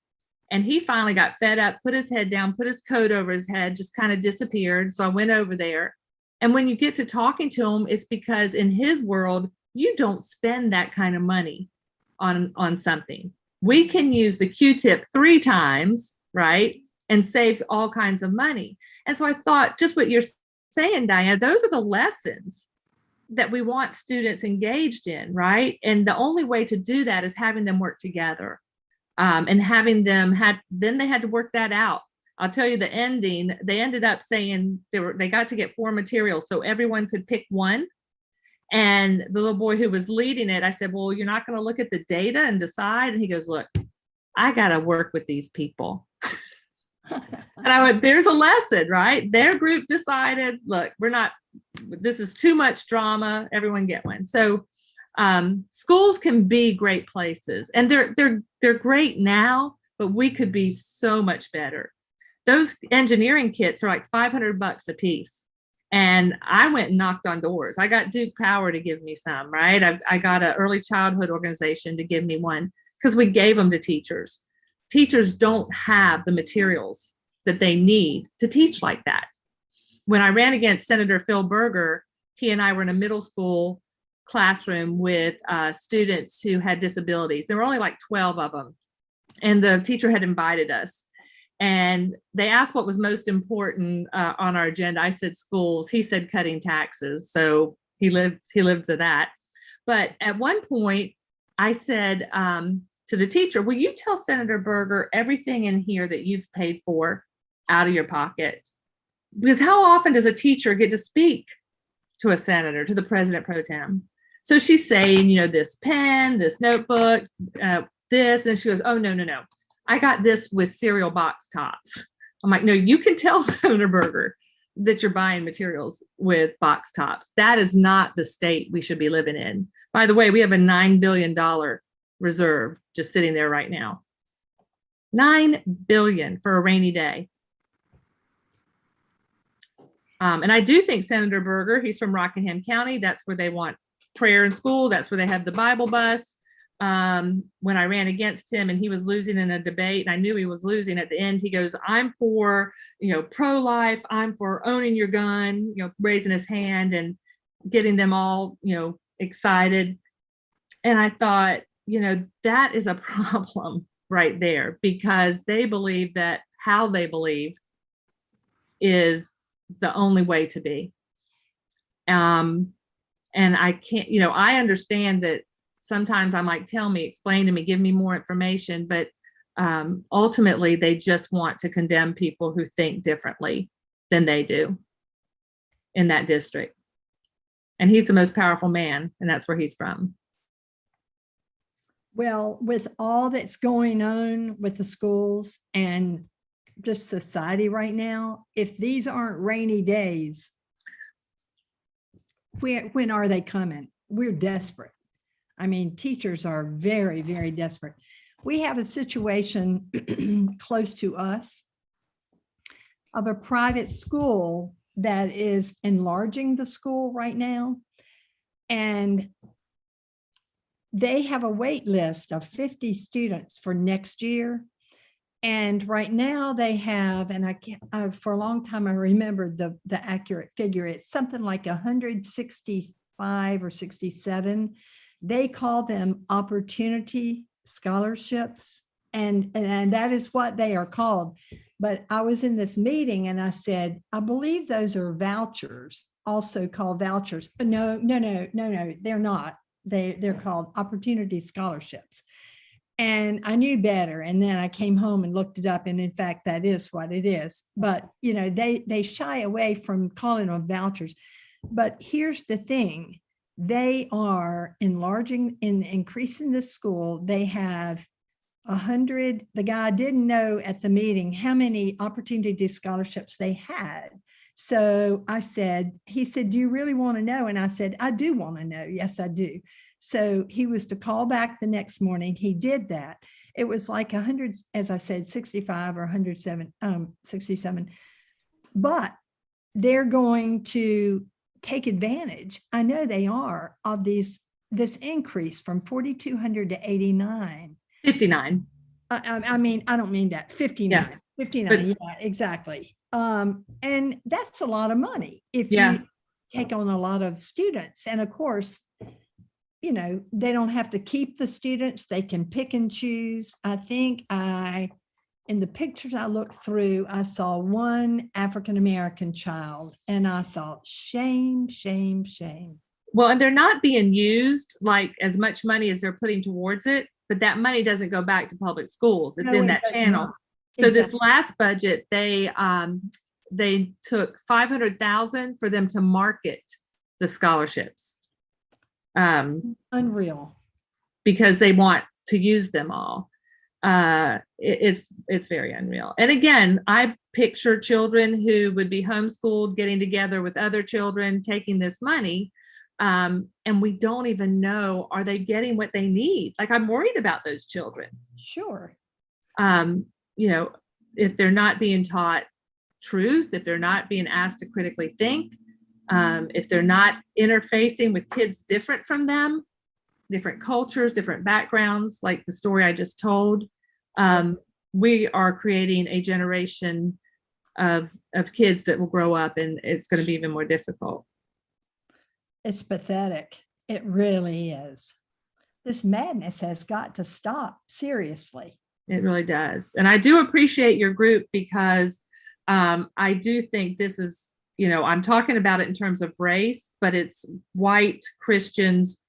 And he finally got fed up, put his head down, put his coat over his head, just kind of disappeared. So I went over there. And when you get to talking to him, it's because in his world, you don't spend that kind of money on something. We can use the Q-tip 3 times, right? And save all kinds of money. And so I thought, just what you're saying, Diana, those are the lessons that we want students engaged in, right? And the only way to do that is having them work together. And having them then they had to work that out. I'll tell you the ending, they ended up saying they got to get 4 materials. So everyone could pick one. And the little boy who was leading it, I said, well, you're not going to look at the data and decide? And he goes, look, I got to work with these people. And I went, there's a lesson, right? Their group decided, look, this is too much drama. Everyone get one. So schools can be great places, and they're great now, but we could be so much better. Those engineering kits are like $500 a piece. And I went and knocked on doors. I got Duke Power to give me some, right? I got an early childhood organization to give me one because we gave them to teachers. Teachers don't have the materials that they need to teach like that. When I ran against Senator Phil Berger, he and I were in a middle school classroom with students who had disabilities. There were only like 12 of them. And the teacher had invited us. And they asked what was most important on our agenda. I said schools. He said cutting taxes. So he lived to that. But at one point, I said to the teacher, will you tell Senator Berger everything in here that you've paid for out of your pocket? Because how often does a teacher get to speak to a senator, to the president pro tem? So she's saying, this pen, this notebook, this, and she goes, oh, no. I got this with cereal box tops. I'm like, no, you can tell Senator Berger that you're buying materials with box tops. That is not the state we should be living in. By the way, we have a $9 billion reserve just sitting there right now. $9 billion for a rainy day. And I do think Senator Berger, he's from Rockingham County. That's where they want prayer in school. That's where they have the Bible bus. When I ran against him and he was losing in a debate, and I knew he was losing at the end, he goes, I'm for, pro-life. I'm for owning your gun, raising his hand and getting them all, excited. And I thought, that is a problem right there, because they believe that how they believe is the only way to be. And I can't, I understand that sometimes I'm like, tell me, explain to me, give me more information. But ultimately, they just want to condemn people who think differently than they do in that district. And he's the most powerful man, and that's where he's from. Well, with all that's going on with the schools and just society right now, if these aren't rainy days, when are they coming? We're desperate. I mean, teachers are very, very desperate. We have a situation close to us of a private school that is enlarging the school right now. And they have a wait list of 50 students for next year. And right now they have, and I can't, for a long time, I remembered the accurate figure. It's something like 165 or 67. They call them opportunity scholarships. And that is what they are called. But I was in this meeting and I said, I believe those are vouchers, also called vouchers. No, they're not. They're called opportunity scholarships. And I knew better. And then I came home and looked it up. And in fact, that is what it is. But, they shy away from calling them vouchers. But here's the thing. They are enlarging and increasing the school. They have 100. The guy didn't know at the meeting how many opportunity scholarships they had. So he said, do you really want to know? And I said, I do want to know. Yes, I do. So he was to call back the next morning. He did that. It was like 100, as I said, 65 or 167. But they're going to take advantage, I know they are, of this increase from 4,200 to 89. 59. I mean, I don't mean that. 59. Yeah. 59. Yeah, exactly. And that's a lot of money if you take on a lot of students. And of course, they don't have to keep the students. They can pick and choose. I think in the pictures I looked through, I saw one African-American child and I thought, shame, shame, shame. Well, and they're not being used like as much money as they're putting towards it, but that money doesn't go back to public schools. It's in that channel. Not. So exactly. This last budget, they took $500,000 for them to market the scholarships. Unreal. Because they want to use them all. It's very unreal. And again, I picture children who would be homeschooled, getting together with other children, taking this money, and we don't even know, are they getting what they need? Like, I'm worried about those children. Sure. If they're not being taught truth, if they're not being asked to critically think, if they're not interfacing with kids different from them, different cultures, different backgrounds, like the story I just told, we are creating a generation of kids that will grow up, and it's going to be even more difficult. It's pathetic. It really is. This madness has got to stop, seriously. It really does. And I do appreciate your group, because I do think this is, I'm talking about it in terms of race, but it's white Christians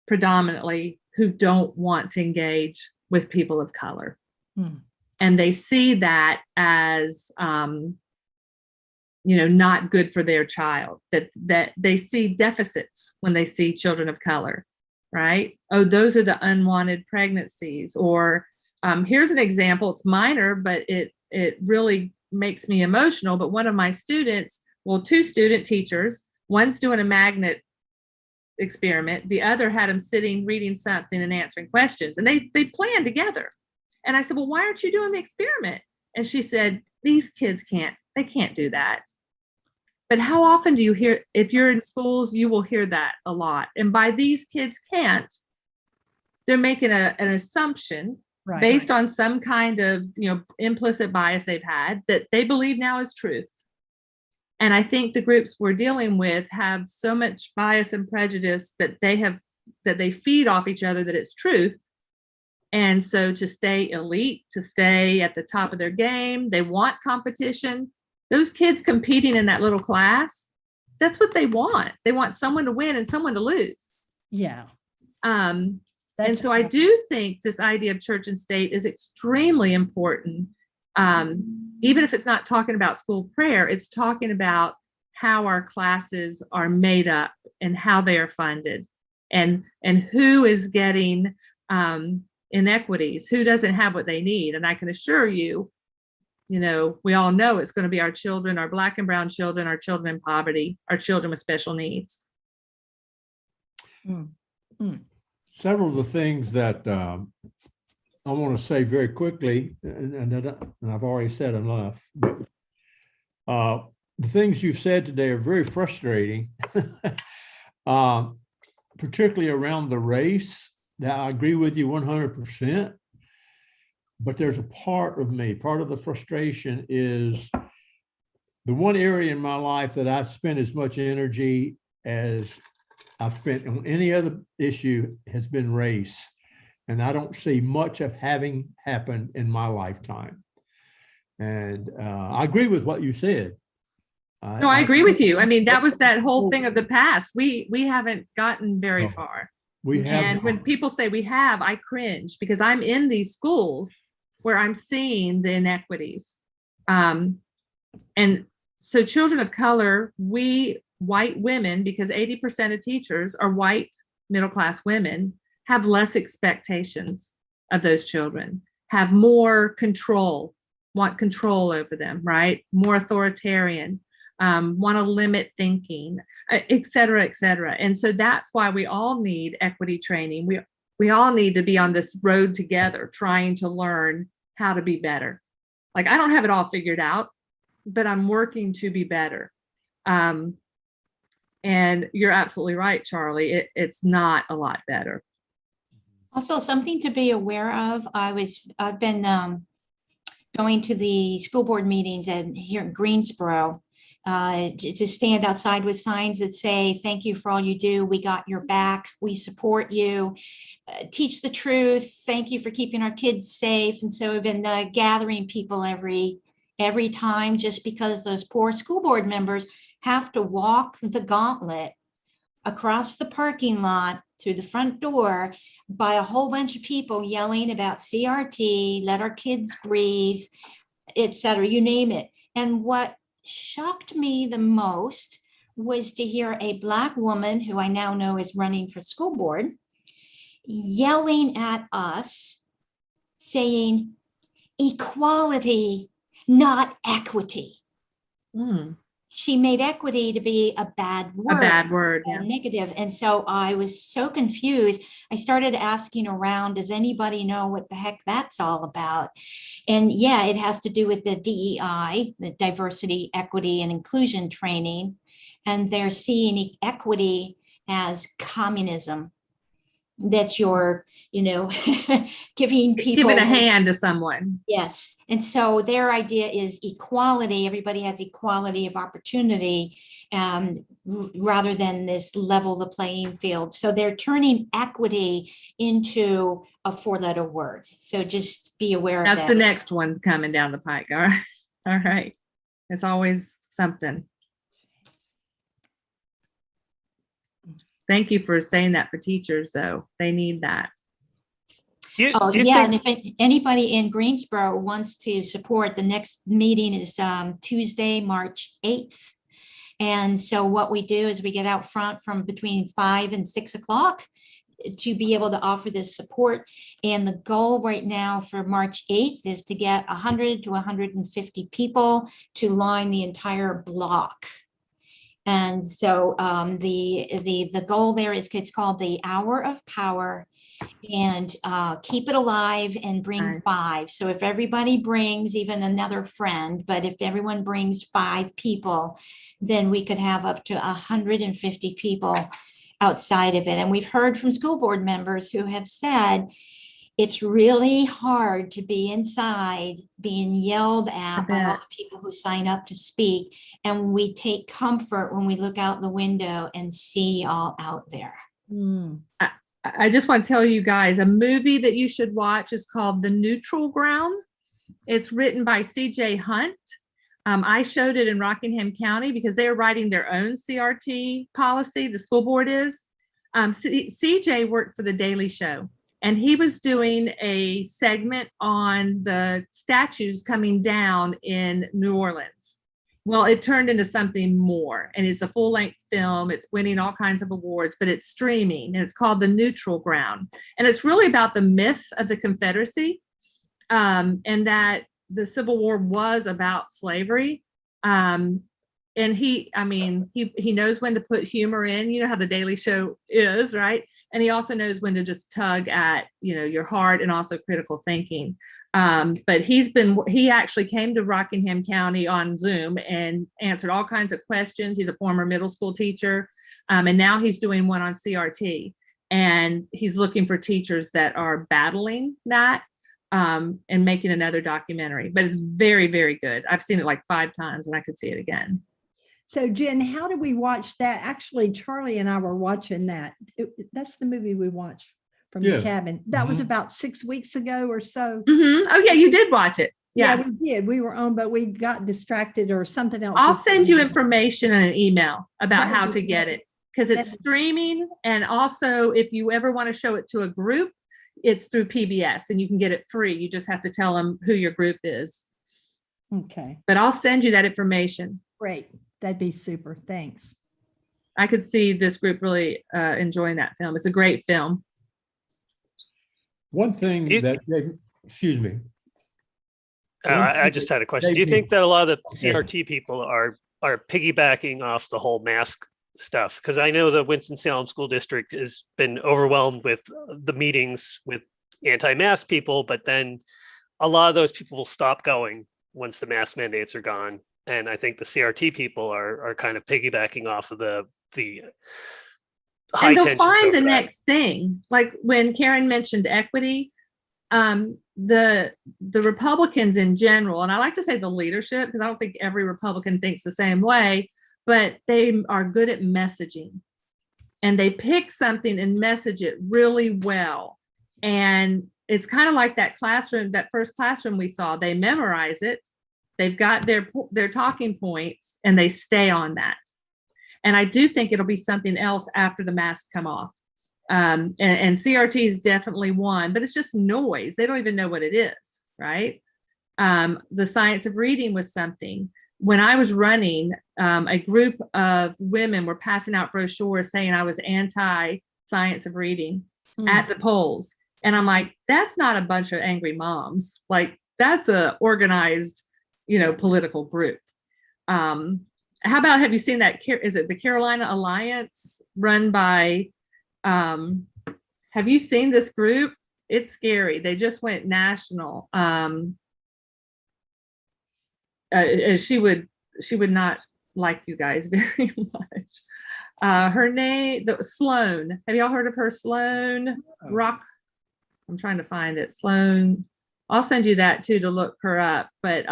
predominantly who don't want to engage with people of color. And they see that as, not good for their child, that they see deficits when they see children of color, right? Oh, those are the unwanted pregnancies. Or here's an example, it's minor, but it really makes me emotional. But one of my students, two student teachers, one's doing a magnet experiment, the other had him sitting, reading something and answering questions, and they planned together. And I said, well, why aren't you doing the experiment? And she said, these kids can't do that. But how often do you hear, if you're in schools, you will hear that a lot. And by these kids can't, they're making an assumption based on some kind of, implicit bias they've had that they believe now is truth. And I think the groups we're dealing with have so much bias and prejudice that they feed off each other that it's truth. And so to stay elite, to stay at the top of their game, they want competition. Those kids competing in that little class, that's what they want. They want someone to win and someone to lose. Yeah. And so I do think this idea of church and state is extremely important. Even if it's not talking about school prayer, it's talking about how our classes are made up and how they are funded, and who is getting inequities, who doesn't have what they need. And I can assure you, we all know it's going to be our children, our Black and brown children, our children in poverty, our children with special needs. Several of the things that I want to say very quickly, and I've already said enough, but the things you've said today are very frustrating, particularly around the race. That I agree with you 100%, but there's a part of the frustration is the one area in my life that I've spent as much energy as I've spent on any other issue has been race. And I don't see much of having happened in my lifetime. And I agree with what you said. No, I agree with you. I mean, that was that whole thing of the past. We haven't gotten very far. And when people say we have, I cringe, because I'm in these schools where I'm seeing the inequities. And so children of color, we white women, because 80% of teachers are white middle-class women, have less expectations of those children, have more control, want control over them, right? More authoritarian, want to limit thinking, et cetera, et cetera. And so that's why we all need equity training. We all need to be on this road together, trying to learn how to be better. Like, I don't have it all figured out, but I'm working to be better. And you're absolutely right, Charlie. It's not a lot better. Also, something to be aware of. I've been going to the school board meetings here in Greensboro to stand outside with signs that say, "Thank you for all you do. We got your back. We support you. Teach the truth. Thank you for keeping our kids safe." And so we've been gathering people every time, just because those poor school board members have to walk the gauntlet across the parking lot through the front door by a whole bunch of people yelling about CRT, let our kids breathe, et cetera, you name it. And what shocked me the most was to hear a Black woman who I now know is running for school board yelling at us saying equality, not equity. She made equity to be a bad word. A bad word, a negative. And so I was so confused. I started asking around, does anybody know what the heck that's all about? And yeah, it has to do with the DEI, the diversity, equity, and inclusion training. And they're seeing equity as communism. That you're, giving Yes. And so their idea is equality. Everybody has equality of opportunity, rather than this level the playing field. So they're turning equity into a 4-letter word. So just be aware of that. That's the next one coming down the pike. All right. All right. It's always something. Thank you for saying that for teachers, though. They need that. And if anybody in Greensboro wants to support, the next meeting is Tuesday, March 8th. And so what we do is we get out front from between 5 and 6 o'clock to be able to offer this support. And the goal right now for March 8th is to get 100 to 150 people to line the entire block. And so the goal there is, it's called the Hour of Power, and keep it alive and bring 5. So if everybody brings even another friend, but if everyone brings 5 people, then we could have up to 150 people outside of it. And we've heard from school board members who have said, it's really hard to be inside being yelled at by all the people who sign up to speak. And we take comfort when we look out the window and see y'all out there. I just want to tell you guys, a movie that you should watch is called The Neutral Ground. It's written by C.J. Hunt. I showed it in Rockingham County because they are writing their own CRT policy. The school board is. CJ worked for The Daily Show. And he was doing a segment on the statues coming down in New Orleans. Well, it turned into something more, and it's a full-length film. It's winning all kinds of awards, but it's streaming, and it's called The Neutral Ground. And it's really about the myth of the Confederacy, and that the Civil War was about slavery. And he knows when to put humor in, you know how the Daily Show is, right? And he also knows when to just tug at, your heart, and also critical thinking. But he actually came to Rockingham County on Zoom and answered all kinds of questions. He's a former middle school teacher. And now he's doing one on CRT, and he's looking for teachers that are battling that, and making another documentary, but it's very, very good. I've seen it like 5 times and I could see it again. So Jen, how do we watch that? Actually, Charlie and I were watching that. That's the movie we watched from the cabin. That was about 6 weeks ago or so. Oh yeah, you did watch it. Yeah, we did. We were on, but we got distracted or something else. I'll send you information in an email about how to get it, because it's streaming. And also, if you ever want to show it to a group, it's through PBS and you can get it free. You just have to tell them who your group is. Okay. But I'll send you that information. Great. That'd be super. Thanks. I could see this group really enjoying that film. It's a great film. One thing excuse me. I just had a question. Do you think that a lot of the CRT people are piggybacking off the whole mask stuff? Because I know the Winston-Salem School District has been overwhelmed with the meetings with anti-mask people, but then a lot of those people will stop going once the mask mandates are gone. And I think the CRT people are kind of piggybacking off of the high and they'll tensions find the over that. next thing. Like when Karen mentioned equity, the Republicans in general, and I like to say the leadership, because I don't think every Republican thinks the same way, but they are good at messaging, and they pick something and message it really well. And it's kind of like that classroom, that first classroom we saw. They memorize it. They've got their talking points, and they stay on that. And I do think it'll be something else after the masks come off. And CRT is definitely one, but it's just noise. They don't even know what it is, right? The science of reading was something. when I was running, a group of women were passing out brochures saying I was anti-science of reading at the polls. And I'm like, that's not a bunch of angry moms. Like, that's a organized, political group. How about, have you seen that? Is it the Carolina Alliance run by, have you seen this group? It's scary. They just went national. She would not like you guys very much. Her name, Sloan. Have y'all heard of her? Sloan Rock. I'm trying to find it. Sloan. I'll send you that too to look her up. But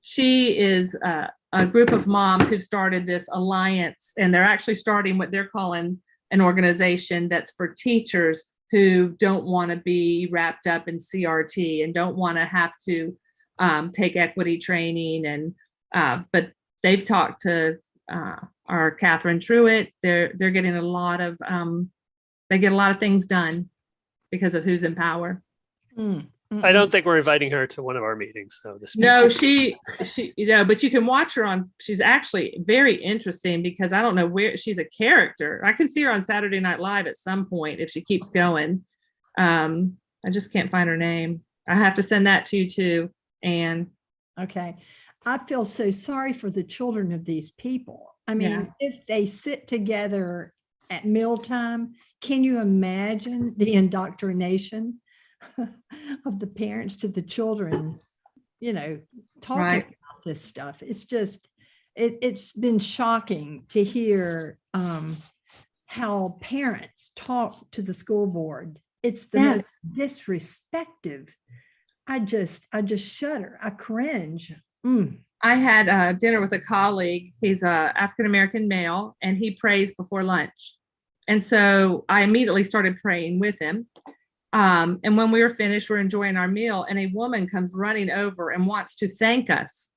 she is a group of moms who've started this alliance, and they're actually starting what they're calling an organization that's for teachers who don't want to be wrapped up in CRT and don't want to have to take equity training. And but they've talked to our Catherine Truitt. They're getting a lot of they get a lot of things done because of who's in power. I don't think we're inviting her to one of our meetings, though. No, she, but you can watch her on. She's actually very interesting because I don't know where she's a character. I can see her on Saturday Night Live at some point if she keeps going. I just can't find her name. I have to send that to you too. And okay, I feel so sorry for the children of these people. I mean, if they sit together at mealtime, can you imagine the indoctrination of the parents to the children, talking about this stuff? It's just, it's been shocking to hear how parents talk to the school board. It's the most disrespectful. I just shudder. I cringe. I had dinner with a colleague. He's a African-American male, and he prays before lunch. And so I immediately started praying with him. And when we were finished, we're enjoying our meal, and a woman comes running over and wants to thank us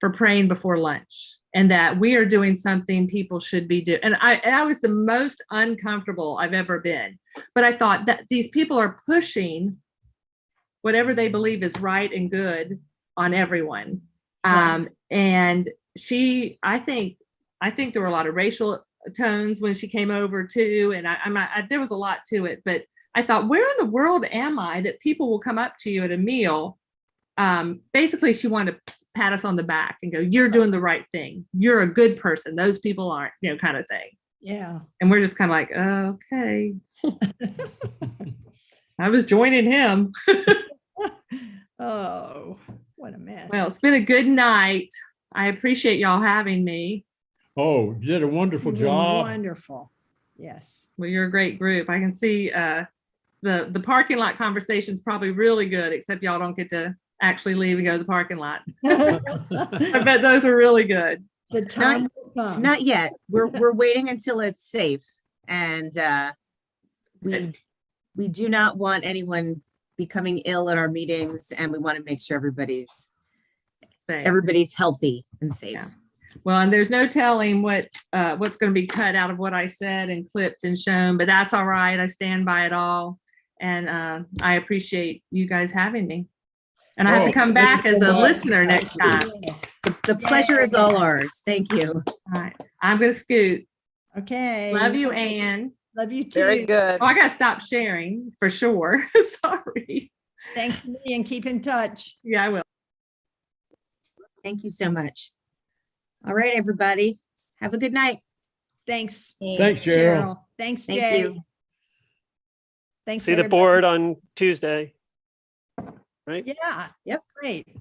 for praying before lunch, and that we are doing something people should be doing. And I was the most uncomfortable I've ever been. But I thought that these people are pushing whatever they believe is right and good on everyone. And I think there were a lot of racial tones when she came over too. And there was a lot to it, but I thought, where in the world am I that people will come up to you at a meal? Basically, she wanted to pat us on the back and go, you're doing the right thing. You're a good person. Those people aren't, kind of thing. Yeah. And we're just kind of like, okay. I was joining him. Oh, what a mess. Well, it's been a good night. I appreciate y'all having me. Oh, you did a wonderful job. Wonderful. Yes. Well, you're a great group. I can see the parking lot conversation is probably really good, except y'all don't get to actually leave and go to the parking lot. I bet those are really good. The time will come. Not yet. We're waiting until it's safe, and we do not want anyone becoming ill at our meetings, and we want to make sure everybody's healthy and safe. Yeah. Well, and there's no telling what's going to be cut out of what I said and clipped and shown, but that's all right. I stand by it all, and I appreciate you guys having me. And I have to come back as a listener next time. The pleasure is all ours. Thank you. All right, I'm going to scoot. Okay. Love you, Ann. Love you too. Very good. Oh, I got to stop sharing for sure. Sorry. Thank you, and keep in touch. Yeah, I will. Thank you so much. All right, everybody. Have a good night. Thanks. Thanks, Cheryl. Thanks, Thank Jay. you. Thanks. See the board on Tuesday. Right? Yeah. Yep. Great.